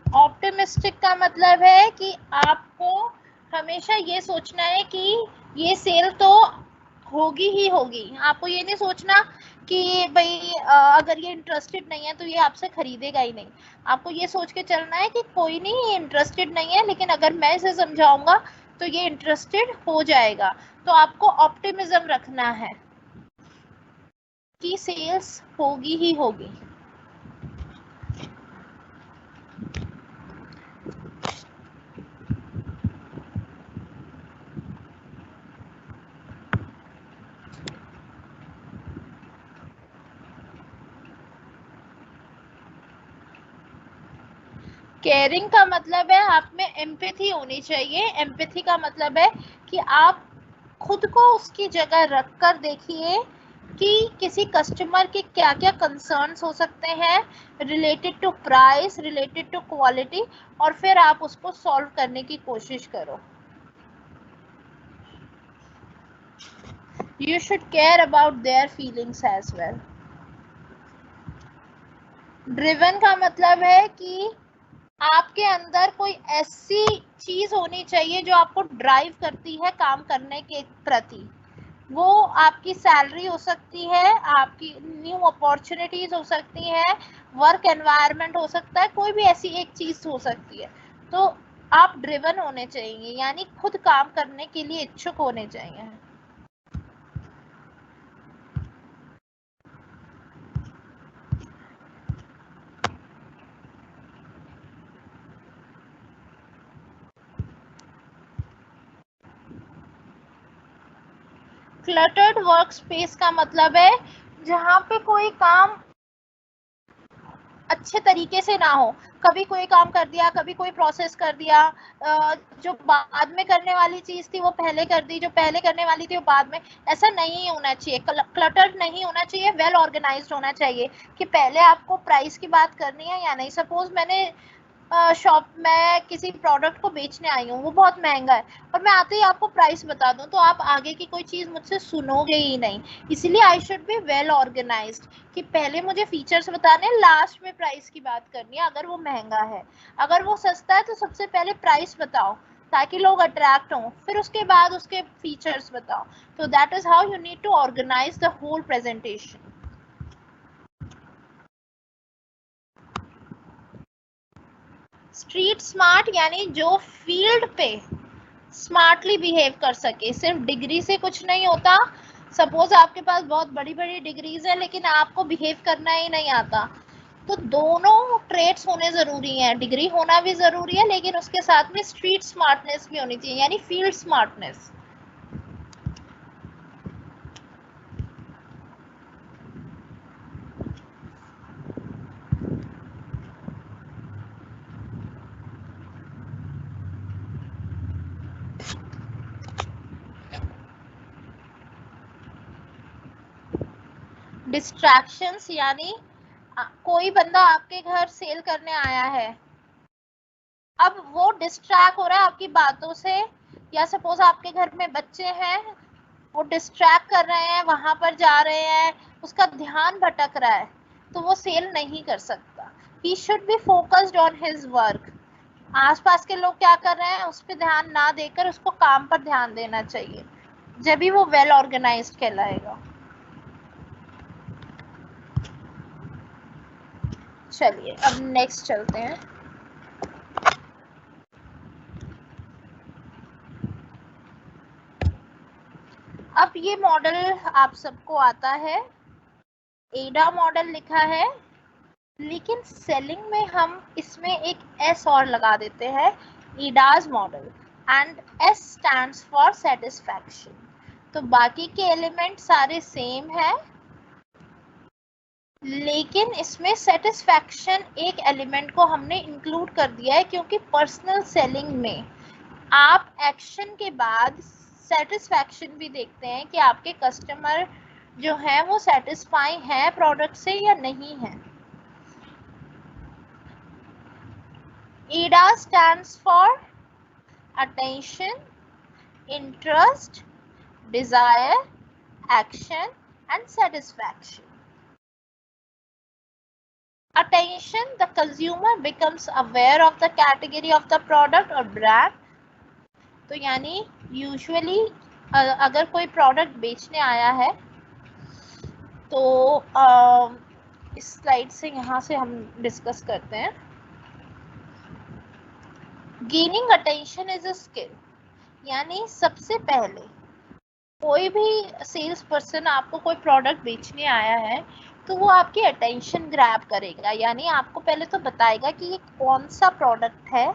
ऑप्टिमिस्टिक का मतलब है कि आपको हमेशा ये सोचना है कि ये सेल तो होगी ही होगी। आपको ये नहीं सोचना कि भाई अगर ये इंटरेस्टेड नहीं है तो ये आपसे खरीदेगा ही नहीं। आपको ये सोच के चलना है कि कोई नहीं, ये इंटरेस्टेड नहीं है, लेकिन अगर मैं इसे समझाऊंगा तो ये इंटरेस्टेड हो जाएगा। तो आपको ऑप्टिमिज्म रखना है। की सेल्स होगी ही होगी। केयरिंग का मतलब है आप में एम्पैथी होनी चाहिए। एम्पैथी का मतलब है कि आप खुद को उसकी जगह रखकर देखिए कि किसी कस्टमर के क्या क्या कंसर्न्स हो सकते हैं related to price, related to quality, और फिर आप उसको सॉल्व करने की कोशिश करो। You should care about their feelings as well. Driven का मतलब है कि आपके अंदर कोई ऐसी चीज होनी चाहिए जो आपको ड्राइव करती है काम करने के प्रति। वो आपकी सैलरी हो सकती है, आपकी न्यू अपॉर्चुनिटीज हो सकती है, वर्क एनवायरनमेंट हो सकता है, कोई भी ऐसी एक चीज हो सकती है। तो आप ड्रिवन होने चाहिए, यानी खुद काम करने के लिए इच्छुक होने चाहिए। क्लटर्ड वर्क स्पेस का मतलब है जहाँ पे कोई काम अच्छे तरीके से ना हो। कभी कोई काम कर दिया, कभी कोई प्रोसेस कर दिया, जो बाद में करने वाली चीज थी वो पहले कर दी, जो पहले करने वाली थी वो बाद में। ऐसा नहीं होना चाहिए, क्लटर्ड नहीं होना चाहिए, वेल ऑर्गेनाइज्ड होना चाहिए कि पहले आपको प्राइस की बात करनी है या नहीं। सपोज मैंने शॉप में किसी प्रोडक्ट को बेचने आई हूँ, वो बहुत महंगा है, और मैं आते ही आपको प्राइस बता दूँ तो आप आगे की कोई चीज़ मुझसे सुनोगे ही नहीं। इसलिए I should be well organised कि पहले मुझे फीचर्स बताने, लास्ट में प्राइस की बात करनी है। अगर वो महंगा है, अगर वो सस्ता है तो सबसे पहले प्राइस बताओ ताकि लोग अट्रैक्ट हों, फिर उसके बाद उसके फीचर्स बताओ। तो that is how you need to organise the whole presentation. Street smart यानी जो फील्ड पे स्मार्टली बिहेव कर सके। सिर्फ डिग्री से कुछ नहीं होता। सपोज आपके पास बहुत बड़ी बड़ी डिग्रीज है लेकिन आपको बिहेव करना ही नहीं आता, तो दोनों ट्रेड्स होने जरूरी हैं। डिग्री होना भी जरूरी है लेकिन उसके साथ में स्ट्रीट स्मार्टनेस भी होनी चाहिए, यानी फील्ड स्मार्टनेस। डिस्ट्रैक्शंस यानी कोई बंदा आपके घर सेल करने आया है, अब वो डिस्ट्रैक्ट हो रहा है आपकी बातों से, या सपोज आपके घर में बच्चे हैं, वो डिस्ट्रैक्ट कर रहे हैं, वहां पर जा रहे हैं, उसका ध्यान भटक रहा है, तो वो सेल नहीं कर सकता। He should be focused on his work. आसपास के लोग क्या कर रहे हैं उस पर ध्यान ना देकर उसको काम पर ध्यान देना चाहिए, जब भी वो वेल ऑर्गेनाइज्ड कहलाएगा। चलिए अब नेक्स्ट चलते हैं। अब ये मॉडल आप सबको आता है, एडा मॉडल लिखा है, लेकिन सेलिंग में हम इसमें एक एस और लगा देते हैं, AIDAS model, and S stands for satisfaction. तो बाकी के एलिमेंट सारे सेम है, लेकिन इसमें सेटिस्फैक्शन एक एलिमेंट को हमने इंक्लूड कर दिया है, क्योंकि पर्सनल सेलिंग में आप एक्शन के बाद सेटिस्फैक्शन भी देखते हैं कि आपके कस्टमर जो है वो सेटिस्फाई है प्रोडक्ट से या नहीं है। EDA stands for attention, interest, desire, action and satisfaction. Attention, the consumer becomes aware of the category of the product or brand. तो यानी यूजुअली अगर कोई प्रोडक्ट बेचने आया है तो इस स्लाइड से यहाँ से हम डिस्कस करते हैं। Gaining attention is a skill, यानी सबसे पहले कोई भी सेल्स पर्सन आपको कोई प्रोडक्ट बेचने आया है तो वो आपकी अटेंशन ग्रैब करेगा, यानी आपको पहले तो बताएगा कि ये कौन सा प्रोडक्ट है,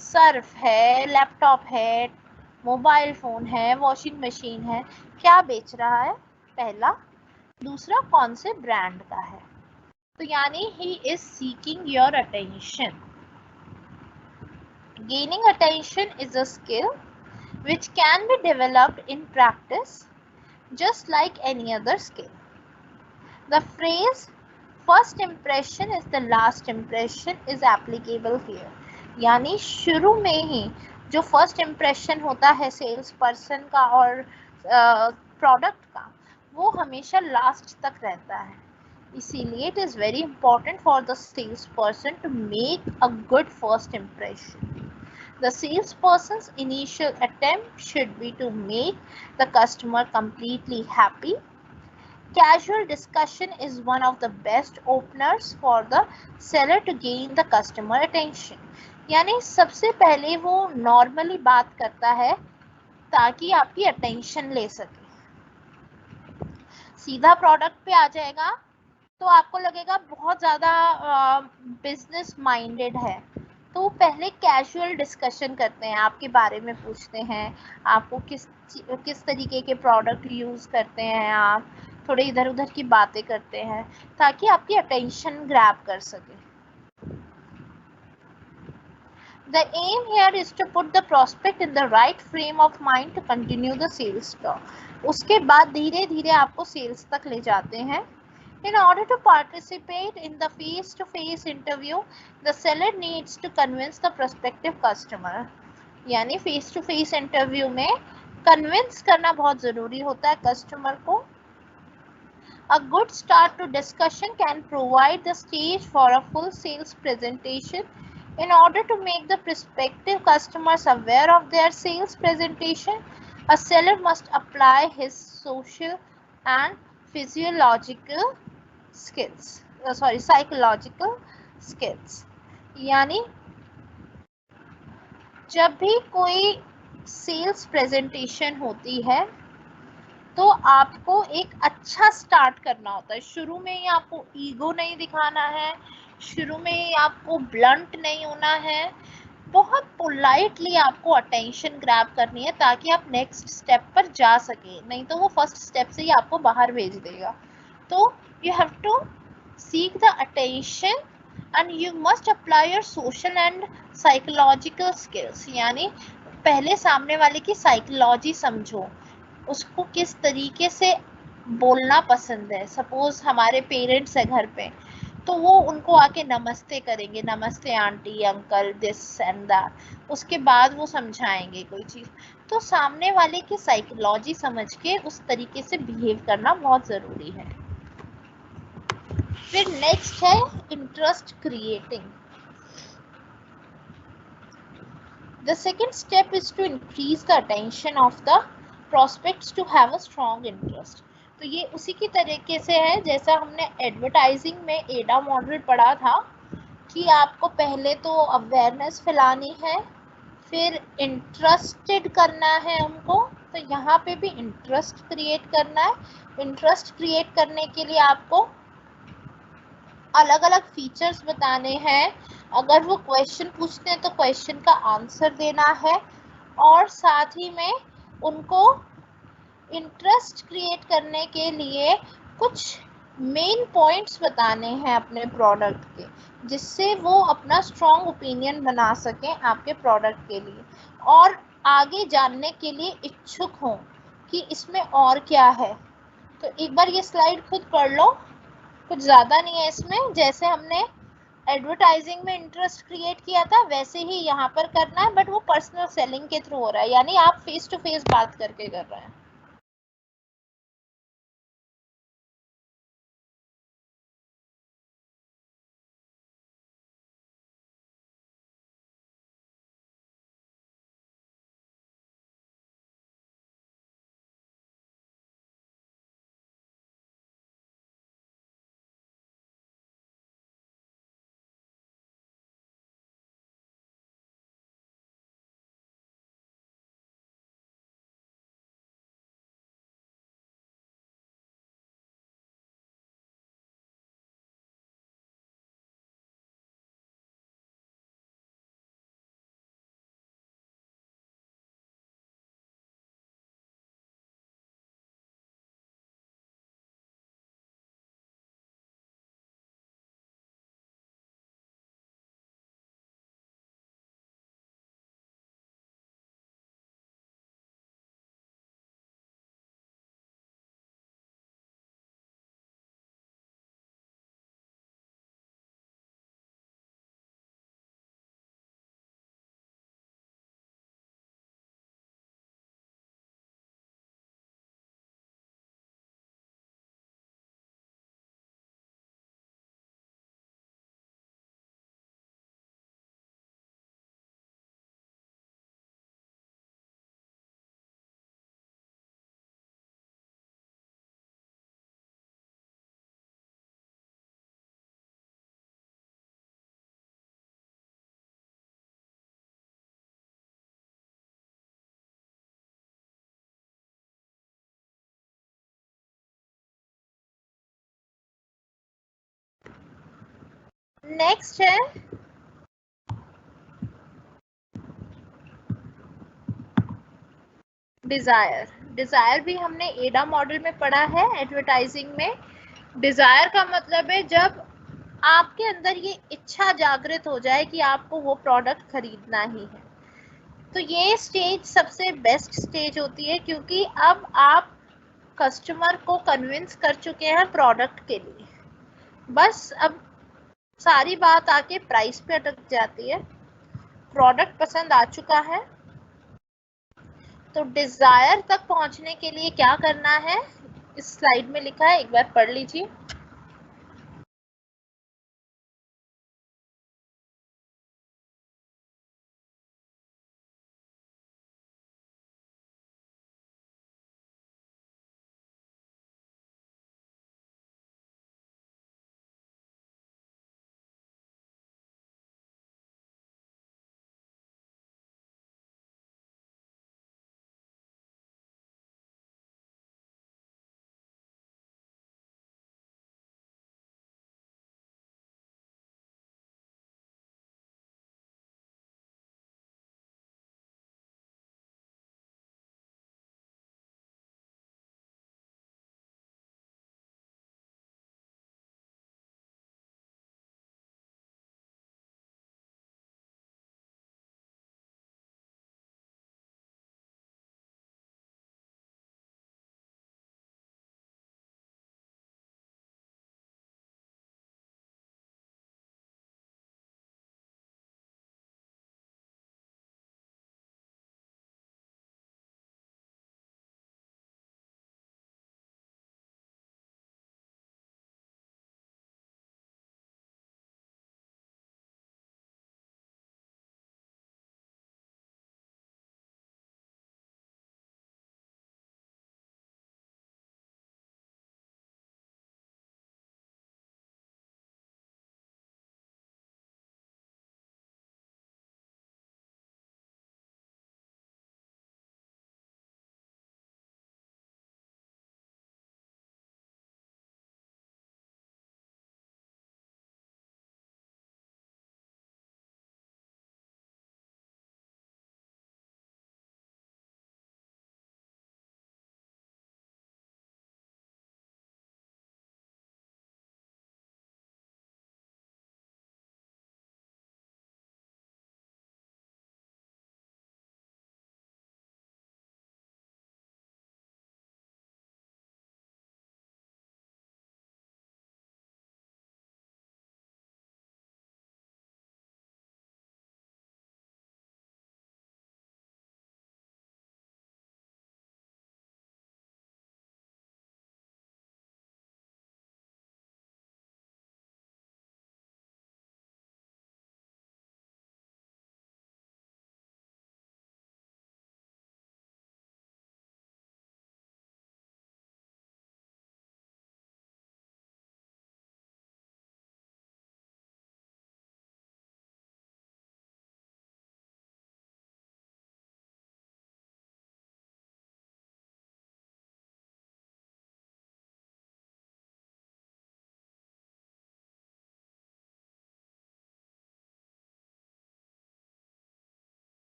सर्फ है, लैपटॉप है, मोबाइल फोन है, वॉशिंग मशीन है, क्या बेच रहा है पहला, दूसरा कौन से ब्रांड का है। तो यानी he is seeking your attention. Gaining attention is a skill which can be developed in practice just like any other skill. The phrase first impression is the last impression is applicable here. यानी शुरू में ही जो first impression होता है sales person का और product का, वो हमेशा लास्ट तक रहता है। इसीलिए it is very important for the sales person to make a good first impression. The salesperson's initial attempt should be to make the customer completely happy. Casual discussion is one of the best openers for the seller to gain the customer attention. यानी सबसे पहले वो normally बात करता है ताकि आपकी attention ले सके। सीधा प्रोडक्ट पे आ जाएगा तो आपको लगेगा बहुत ज़्यादा बिजनेस माइंडेड है। तो पहले कैजुअल डिस्कशन करते हैं, आपके बारे में पूछते हैं, आपको किस तरीके के प्रोडक्ट यूज़ करते हैं, आप थोड़े इधर उधर की बातें करते हैं ताकि आपकी अटेंशन ग्रैब कर सके. The aim here is to put the prospect in the right frame of mind to continue the sales talk. उसके बाद धीरे धीरे आपको सेल्स तक ले जाते हैं. In order to participate in the face-to-face interview, the seller needs to convince the prospective customer. यानी face-to-face interview में convince करना बहुत ज़रूरी होता है customer को. A good start to discussion can provide the stage for a full sales presentation. In order to make the prospective customers aware of their sales presentation, a seller must apply his social and physiological psychological skills. यानी जब भी कोई sales presentation होती है तो आपको एक अच्छा स्टार्ट करना होता है. शुरू में ही आपको ईगो नहीं दिखाना है, शुरू में ही आपको ब्लंट नहीं होना है, बहुत पोलाइटली आपको अटेंशन ग्रैब करनी है ताकि आप नेक्स्ट स्टेप पर जा सके, नहीं तो वो फर्स्ट स्टेप से ही आपको बाहर भेज देगा. तो you have to seek the attention and you must apply your social and psychological skills. यानी पहले सामने वाले की साइकोलॉजी समझो, उसको किस तरीके से बोलना पसंद है. सपोज हमारे पेरेंट्स है घर पे तो वो उनको आके नमस्ते करेंगे, नमस्ते aunty uncle this and that, उसके बाद वो समझाएंगे कोई चीज़. तो सामने वाले की साइकोलॉजी समझ के उस तरीके से बिहेव करना बहुत ज़रूरी है. फिर नेक्स्ट है interest creating. The second step is to increase the attention of the prospects to have a strong interest. तो ये उसी की तरीके से है जैसा हमने एडवर्टाइजिंग में एडा मॉडल पढ़ा था कि आपको पहले तो अवेयरनेस फैलानी है, फिर इंटरेस्टेड करना है उनको. तो यहाँ पे भी इंटरेस्ट क्रिएट करना है. इंटरेस्ट क्रिएट करने के लिए आपको अलग अलग फीचर्स बताने हैं. अगर वो क्वेश्चन पूछते हैं तो क्वेश्चन का आंसर देना है और साथ ही में उनको इंटरेस्ट क्रिएट करने के लिए कुछ मेन पॉइंट्स बताने हैं अपने प्रोडक्ट के, जिससे वो अपना स्ट्रॉन्ग ओपिनियन बना सकें आपके प्रोडक्ट के लिए और आगे जानने के लिए इच्छुक हों कि इसमें और क्या है. तो एक बार ये स्लाइड खुद पढ़ लो, कुछ ज़्यादा नहीं है इसमें. जैसे हमने एडवर्टाइजिंग में इंटरेस्ट क्रिएट किया था वैसे ही यहाँ पर करना है, बट वो पर्सनल सेलिंग के थ्रू हो रहा है, यानी आप फेस टू फेस बात करके कर रहे हैं. नेक्स्ट है डिजायर। डिजायर भी हमने एडा मॉडल में पढ़ा है एडवर्टाइजिंग में। डिजायर का मतलब है जब आपके अंदर ये इच्छा जागृत हो जाए कि आपको वो प्रोडक्ट खरीदना ही है। तो ये स्टेज सबसे बेस्ट स्टेज होती है, क्योंकि अब आप कस्टमर को कन्विंस कर चुके हैं प्रोडक्ट के लिए। बस अब सारी बात आके प्राइस पे अटक जाती है। प्रोडक्ट पसंद आ चुका है, तो डिजायर तक पहुंचने के लिए क्या करना है, इस स्लाइड में लिखा है, एक बार पढ़ लीजिए।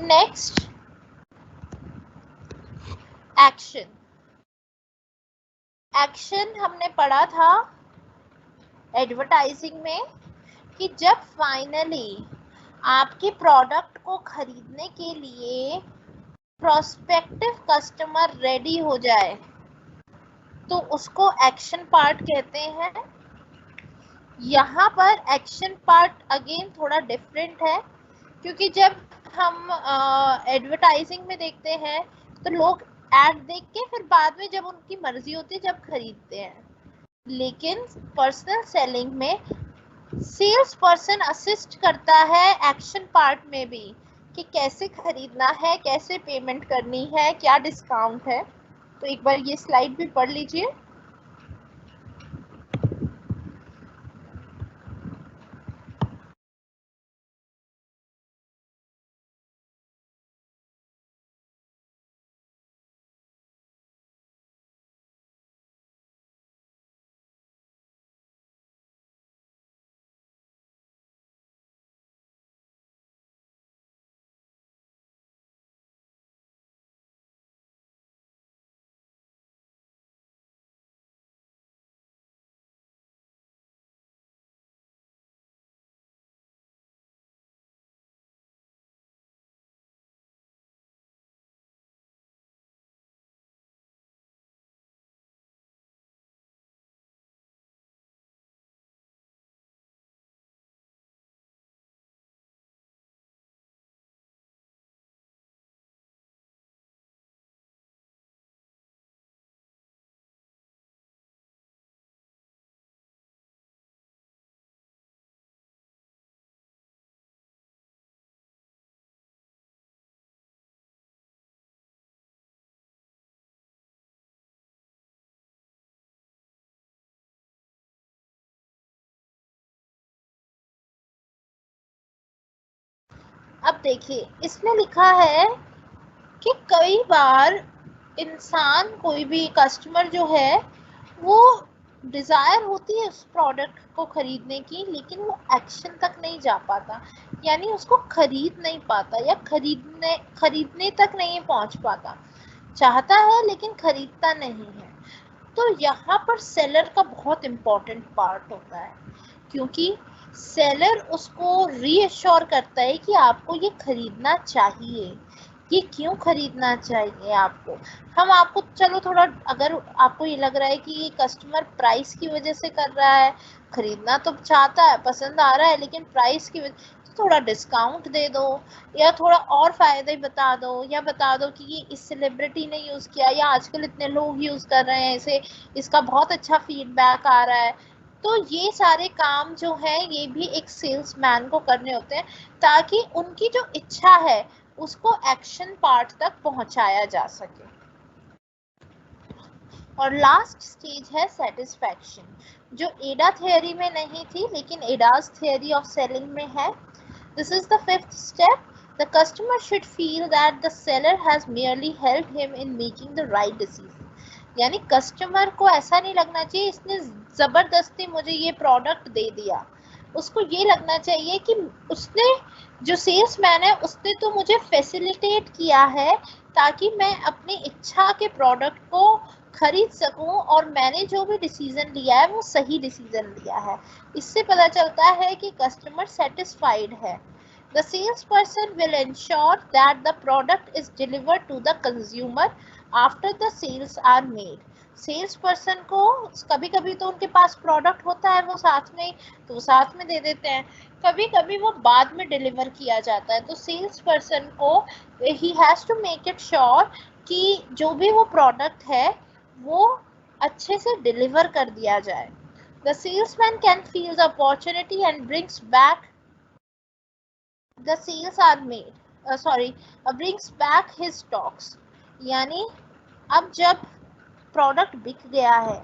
Next action. एक्शन हमने पढ़ा था एडवर्टाइजिंग में कि जब फाइनली आपके प्रोडक्ट को खरीदने के लिए प्रोस्पेक्टिव कस्टमर रेडी हो जाए तो उसको एक्शन पार्ट कहते हैं। यहाँ पर एक्शन पार्ट अगेन थोड़ा डिफरेंट है, क्योंकि जब हम एडवर्टाइजिंग में देखते हैं तो लोग एड देख के फिर बाद में जब उनकी मर्जी होती है जब खरीदते हैं। लेकिन पर्सनल सेलिंग में सेल्स पर्सन असिस्ट करता है एक्शन पार्ट में भी, कि कैसे खरीदना है, कैसे पेमेंट करनी है, क्या डिस्काउंट है। तो एक बार ये स्लाइड भी पढ़ लीजिए। अब देखिए इसमें लिखा है कि कई बार इंसान, कोई भी कस्टमर जो है, वो डिज़ायर होती है उस प्रोडक्ट को खरीदने की, लेकिन वो एक्शन तक नहीं जा पाता, यानी उसको खरीद नहीं पाता या खरीदने तक नहीं पहुंच पाता। चाहता है लेकिन खरीदता नहीं है। तो यहाँ पर सेलर का बहुत इम्पोर्टेंट पार्ट होता है, क्योंकि सेलर उसको रीअश्योर करता है कि आपको ये खरीदना चाहिए। ये क्यों खरीदना चाहिए आपको? हम आपको, चलो थोड़ा, अगर आपको ये लग रहा है कि ये कस्टमर प्राइस की वजह से कर रहा है, खरीदना तो चाहता है, पसंद आ रहा है, लेकिन प्राइस की वजह, तो थोड़ा डिस्काउंट दे दो या थोड़ा और फायदे बता दो, या बता दो कि ये इस सेलिब्रिटी ने यूज़ किया या आजकल इतने लोग यूज़ कर रहे हैं इसे, इसका बहुत अच्छा फीडबैक आ रहा है। तो ये सारे काम जो है ये भी एक सेल्समैन को करने होते हैं, ताकि उनकी जो इच्छा है उसको एक्शन पार्ट तक पहुंचाया जा सके। और लास्ट स्टेज है सेटिस्फैक्शन, जो एडा थियरी में नहीं थी लेकिन एडाज थियरी ऑफ सेलिंग में है। This is the fifth step. The customer should feel that the seller has merely helped him in making the right decision। यानी कस्टमर को ऐसा नहीं लगना चाहिए इसने जबरदस्ती मुझे ये प्रोडक्ट दे दिया, उसको ये लगना चाहिए कि उसने, जो सेल्समैन है, उसने तो मुझे फैसिलिटेट किया है ताकि मैं अपनी इच्छा के प्रोडक्ट को खरीद सकूं, और मैंने जो भी डिसीजन लिया है वो सही डिसीजन लिया है। इससे पता चलता है कि कस्टमर सेटिस्फाइड है। The salesperson will ensure that the product is delivered to the consumer after the sales are made। Sales person को कभी कभी तो उनके पास प्रोडक्ट होता है वो साथ में, तो वो साथ में दे देते हैं, कभी कभी वो बाद में डिलीवर किया जाता है। तो सेल्स पर्सन को ही has to make it sure कि जो भी वो प्रोडक्ट है वो अच्छे से डिलीवर कर दिया जाए। The salesman can feel the opportunity and brings back the sales are made, brings back his stocks। यानी अब जब प्रोडक्ट बिक गया है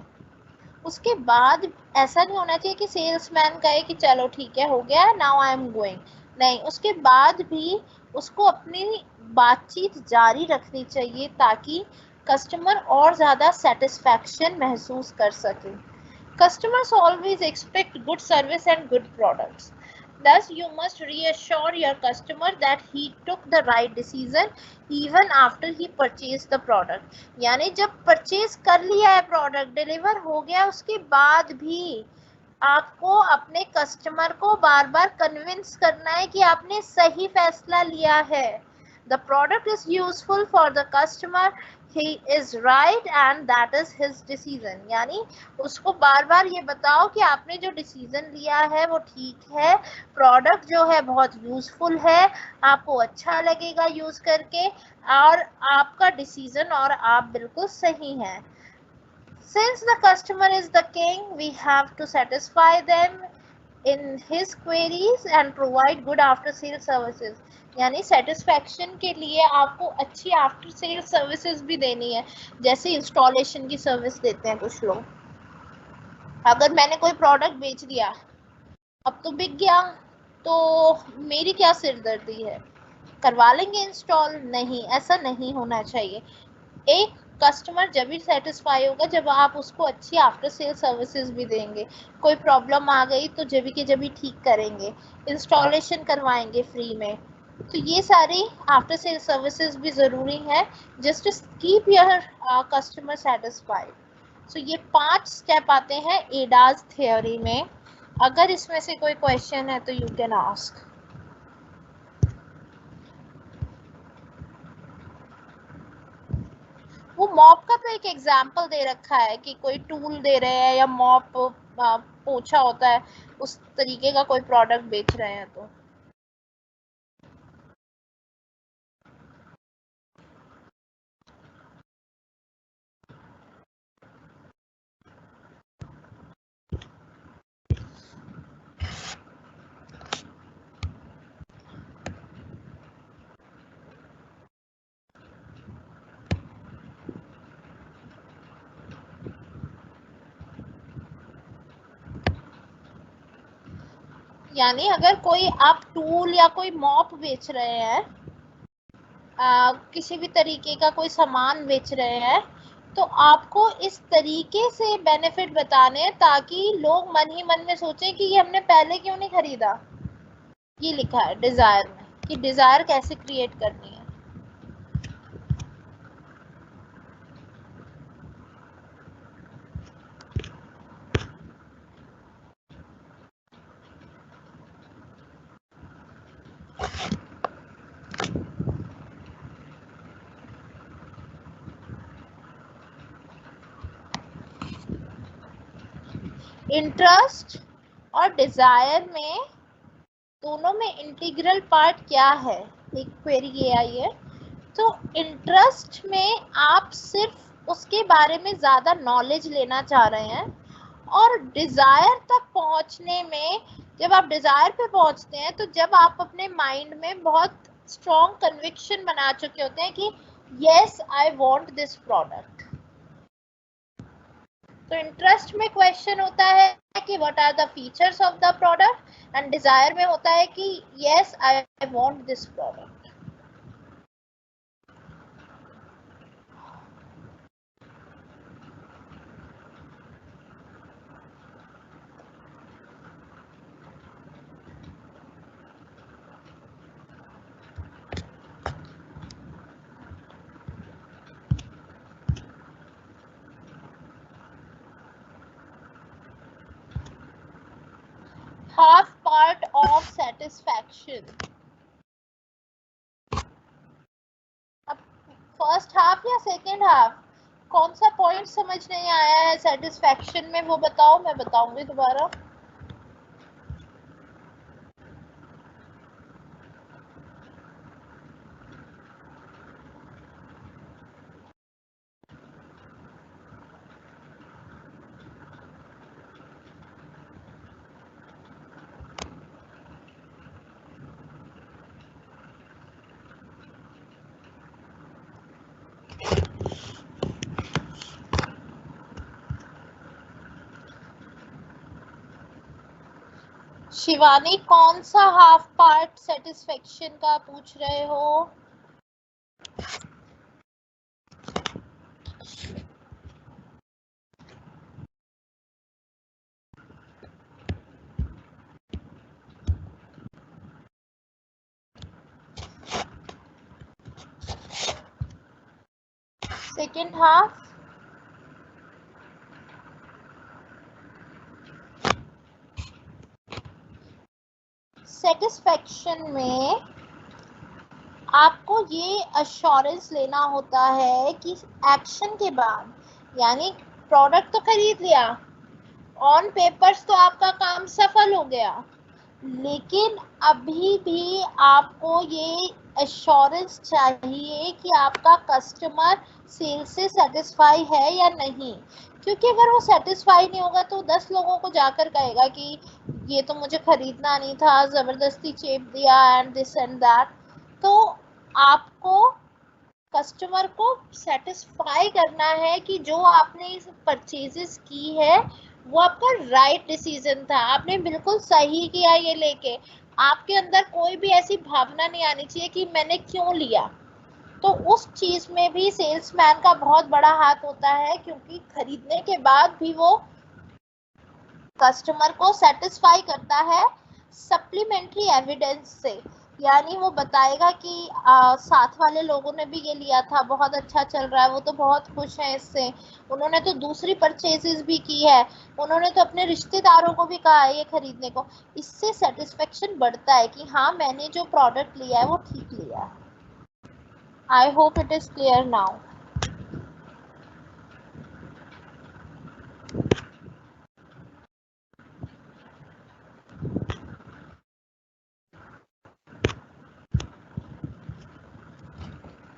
उसके बाद ऐसा नहीं होना चाहिए कि सेल्समैन कहे कि चलो ठीक है हो गया, नाउ आई एम गोइंग। नहीं, उसके बाद भी उसको अपनी बातचीत जारी रखनी चाहिए ताकि कस्टमर और ज़्यादा सेटिस्फैक्शन महसूस कर सके। Customers always expect good service and good products. Thus, you must reassure your customer that he took the right decision even after he purchased the product। यानी जब परचेज कर लिया है, प्रोडक्ट डिलीवर हो गया, उसके बाद भी आपको अपने कस्टमर को बार बार कन्विंस करना है कि आपने सही फैसला लिया है। The product is useful for the customer, he is right and that is his decision। यानी उसको बार बार ये बताओ कि आपने जो डिसीजन लिया है वो ठीक है, प्रोडक्ट जो है बहुत यूजफुल है, आपको अच्छा लगेगा यूज करके, और आपका डिसीजन और आप बिल्कुल सही हैं। Since the customer is the king, we have to satisfy them in his queries and provide good after sale services। यानी सेटिस्फैक्शन के लिए आपको अच्छी आफ्टर सेल सर्विसेज भी देनी है, जैसे इंस्टॉलेशन की सर्विस देते हैं कुछ लोग। अगर मैंने कोई प्रोडक्ट बेच दिया, अब तो बिक गया, तो मेरी क्या सिरदर्दी है, करवा लेंगे इंस्टॉल? नहीं, ऐसा नहीं होना चाहिए। एक कस्टमर जब भी सेटिस्फाई होगा जब आप उसको अच्छी आफ्टर सेल सर्विसेज भी देंगे। कोई प्रॉब्लम आ गई तो जब के जब ठीक करेंगे, इंस्टॉलेशन करवाएंगे फ्री में। तो ये सारी आफ्टर सेल सर्विसेज भी ज़रूरी है, just keep your customer satisfied. So ये 5 स्टेप आते हैं एडाज थ्योरी में। अगर इसमें से कोई क्वेश्चन है तो यू कैन आस्क। वो मॉप का तो एक एग्जाम्पल दे रखा है कि कोई टूल दे रहे हैं या मॉप पोछा होता है, उस तरीके का कोई प्रोडक्ट बेच रहे हैं तो। यानी अगर कोई आप टूल या कोई मॉप बेच रहे हैं, किसी भी तरीके का कोई सामान बेच रहे हैं, तो आपको इस तरीके से बेनिफिट बताने हैं ताकि लोग मन ही मन में सोचें कि ये हमने पहले क्यों नहीं खरीदा। ये लिखा है डिजायर में कि डिजायर कैसे क्रिएट करनी है। इंटरेस्ट और डिजायर में दोनों में इंटीग्रल पार्ट क्या है, एक क्वेरी ये आई है। तो इंटरेस्ट में आप सिर्फ उसके बारे में ज़्यादा नॉलेज लेना चाह रहे हैं, और डिज़ायर तक पहुंचने में जब आप डिज़ायर पे पहुंचते हैं तो जब आप अपने माइंड में बहुत स्ट्रॉन्ग कन्विक्शन बना चुके होते हैं कि yes I want this product. तो इंटरेस्ट में क्वेश्चन होता है कि what are the features of the product, and desire में होता है कि yes I want this product. half part of satisfaction। अब फर्स्ट हाफ या सेकेंड हाफ, कौन सा पॉइंट समझ नहीं आया है सेटिस्फैक्शन में, वो बताओ, मैं बताऊंगी दोबारा। शिवानी, कौन सा हाफ पार्ट सेटिस्फेक्शन का पूछ रहे हो? Second half. सेटिस्फेक्शन में आपको ये अश्योरेंस लेना होता है कि एक्शन के बाद, यानी प्रोडक्ट तो खरीद लिया, ऑन पेपर्स तो आपका काम सफल हो गया, लेकिन अभी भी आपको ये एश्योरेंस चाहिए कि आपका कस्टमर सेल से सेटिस्फाई है या नहीं। क्योंकि अगर वो सेटिस्फाई नहीं होगा तो 10 लोगों को जाकर कहेगा कि ये तो मुझे खरीदना नहीं था, ज़बरदस्ती चेप दिया एंड दिस एंड दैट। तो आपको कस्टमर को सेटिस्फाई करना है कि जो आपने परचेजेस की है वो आपका राइट डिसीजन था, आपने बिल्कुल सही किया ये लेके। आपके अंदर कोई भी ऐसी भावना नहीं आनी चाहिए कि मैंने क्यों लिया। तो उस चीज में भी सेल्समैन का बहुत बड़ा हाथ होता है, क्योंकि खरीदने के बाद भी वो कस्टमर को सेटिस्फाई करता है सप्लीमेंट्री एविडेंस से। यानी वो बताएगा कि साथ वाले लोगों ने भी ये लिया था, बहुत अच्छा चल रहा है, वो तो बहुत खुश हैं इससे, उन्होंने तो दूसरी परचेजेस भी की है, उन्होंने तो अपने रिश्तेदारों को भी कहा है ये खरीदने को। इससे सेटिस्फेक्शन बढ़ता है कि हाँ मैंने जो प्रोडक्ट लिया है वो ठीक लिया है। I hope it is clear now.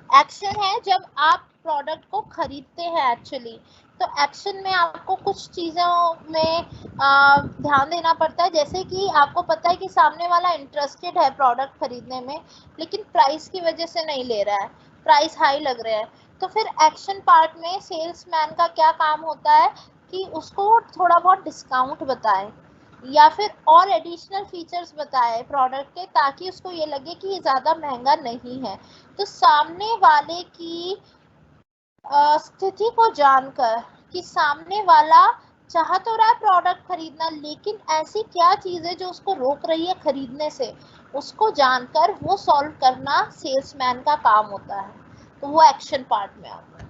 Action है जब आप प्रोडक्ट को खरीदते हैं एक्चुअली। तो एक्शन में आपको कुछ चीज़ों में ध्यान देना पड़ता है, जैसे कि आपको पता है कि सामने वाला इंटरेस्टेड है प्रोडक्ट खरीदने में, लेकिन प्राइस की वजह से नहीं ले रहा है, प्राइस हाई लग रहा है। तो फिर एक्शन पार्ट में सेल्समैन का क्या काम होता है कि उसको थोड़ा बहुत डिस्काउंट बताए, या फिर और एडिशनल फीचर्स बताए प्रोडक्ट के, ताकि उसको ये लगे कि ये ज़्यादा महंगा नहीं है। तो सामने वाले की स्थिति को जानकर कि सामने वाला चाह तो रहा है प्रोडक्ट खरीदना, लेकिन ऐसी क्या चीज़ है जो उसको रोक रही है खरीदने से, उसको जानकर वो सॉल्व करना सेल्समैन का काम होता है। तो वो एक्शन पार्ट में आता है।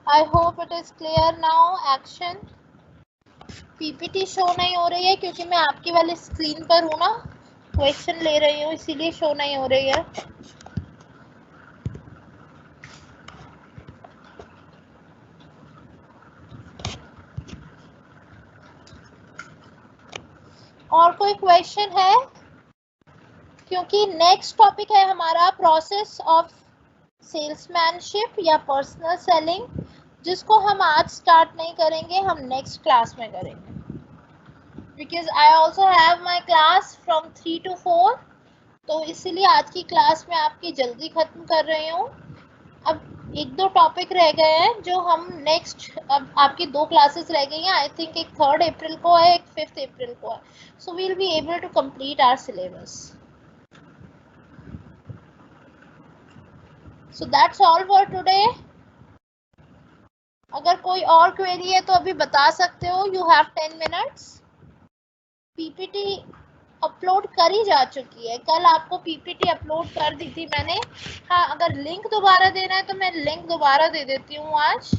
I hope it is clear now. Action. PPT show नहीं हो रही है क्योंकि मैं आपकी वाली स्क्रीन पर हूँ ना, क्वेश्चन ले रही हूँ, इसीलिए शो नहीं हो रही है। और कोई क्वेश्चन है? क्योंकि नेक्स्ट टॉपिक है हमारा प्रोसेस ऑफ सेल्समैनशिप या पर्सनल सेलिंग, जिसको हम आज स्टार्ट नहीं करेंगे, हम नेक्स्ट क्लास में करेंगे। Because I also have my class from 3 to 4, तो इसीलिए आज की क्लास में आपकी जल्दी खत्म कर रही हूँ। अब एक दो टॉपिक रह गए हैं जो हम नेक्स्ट, अब आपकी दो क्लासेस रह गई हैं, आई थिंक एक 3rd अप्रैल को है, एक 5th अप्रैल को है। So we will be able to complete our syllabus. So that's all for today. अगर कोई और क्वेरी है तो अभी बता सकते हो। You have 10 minutes. PPT upload करी जा चुकी है, कल आपको पीपीटी अपलोड कर दी थी मैंने। हाँ, अगर लिंक दोबारा देना है तो मैं लिंक दोबारा दे देती हूँ आज।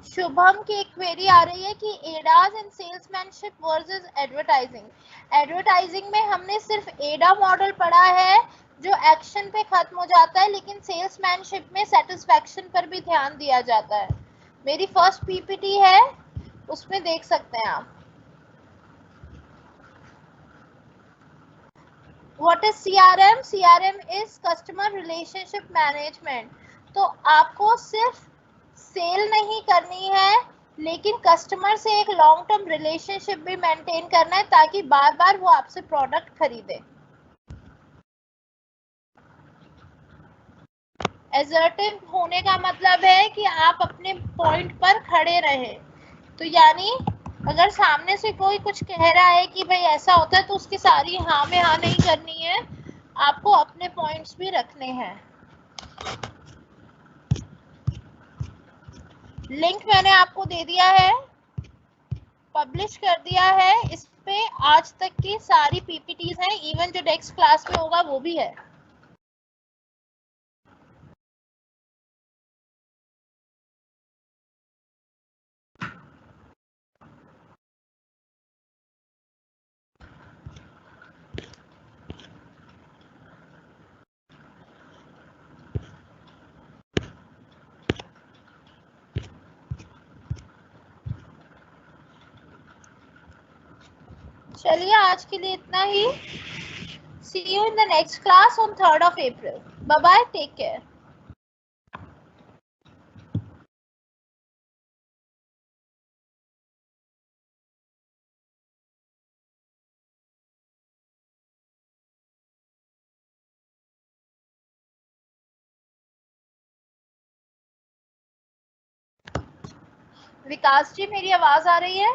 शुभम की एक क्वेरी आ रही है कि एडाज इन सेल्समैनशिप वर्सेस एडवर्टाइजिंग। एडवर्टाइजिंग में हमने सिर्फ एडा मॉडल पढ़ा है जो एक्शन पे खत्म हो जाता है, लेकिन सेल्समैनशिप में सेटिस्फैक्शन पर भी ध्यान दिया जाता है। मेरी फर्स्ट पीपीटी है, उसमें देख सकते हैं आप। What is CRM? CRM is Customer Relationship Management. तो आपको सिर्फ सेल नहीं करनी है, लेकिन कस्टमर से एक लॉन्ग टर्म रिलेशनशिप भी मेंटेन करना है, ताकि बार बार वो आपसे प्रोडक्ट खरीदे। एसर्टिव होने का मतलब है कि आप अपने पॉइंट पर खड़े रहें। तो यानी अगर सामने से कोई कुछ कह रहा है कि भाई ऐसा होता है, तो उसकी सारी हाँ में हाँ नहीं करनी है, आपको अपने पॉइंट्स भी रखने हैं। लिंक मैंने आपको दे दिया है, पब्लिश कर दिया है। इस पे आज तक की सारी पीपीटीज हैं, इवन जो नेक्स्ट क्लास में होगा वो भी है। चलिए आज के लिए इतना ही। See you in the next class on 3rd of April. Bye bye, take care. विकास जी, मेरी आवाज आ रही है?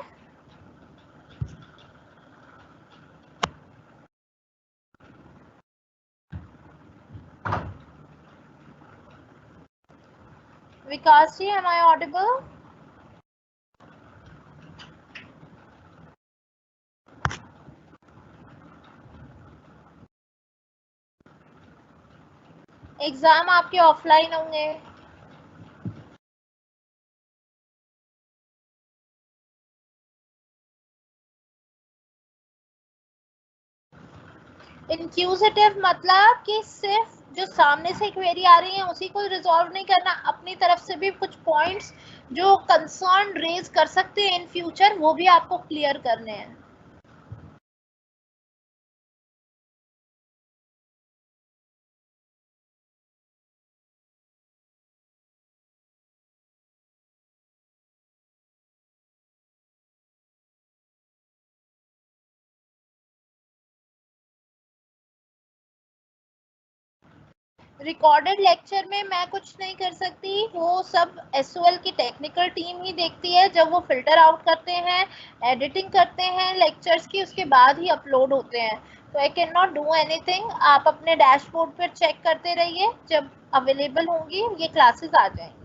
विकास जी, am I audible? एग्जाम आपके ऑफलाइन होंगे। इंक्यूजिटिव मतलब कि सिर्फ जो सामने से क्वेरी आ रही है उसी को रिजॉल्व नहीं करना, अपनी तरफ से भी कुछ पॉइंट्स जो कंसर्न रेज कर सकते हैं इन फ्यूचर वो भी आपको क्लियर करने हैं। रिकॉर्डेड लेक्चर में मैं कुछ नहीं कर सकती, वो सब एसओएल की टेक्निकल टीम ही देखती है। जब वो फिल्टर आउट करते हैं, एडिटिंग करते हैं लेक्चर्स की, उसके बाद ही अपलोड होते हैं। तो I can not do anything. आप अपने डैशबोर्ड पर चेक करते रहिए, जब अवेलेबल होंगी ये क्लासेस आ जाएंगी।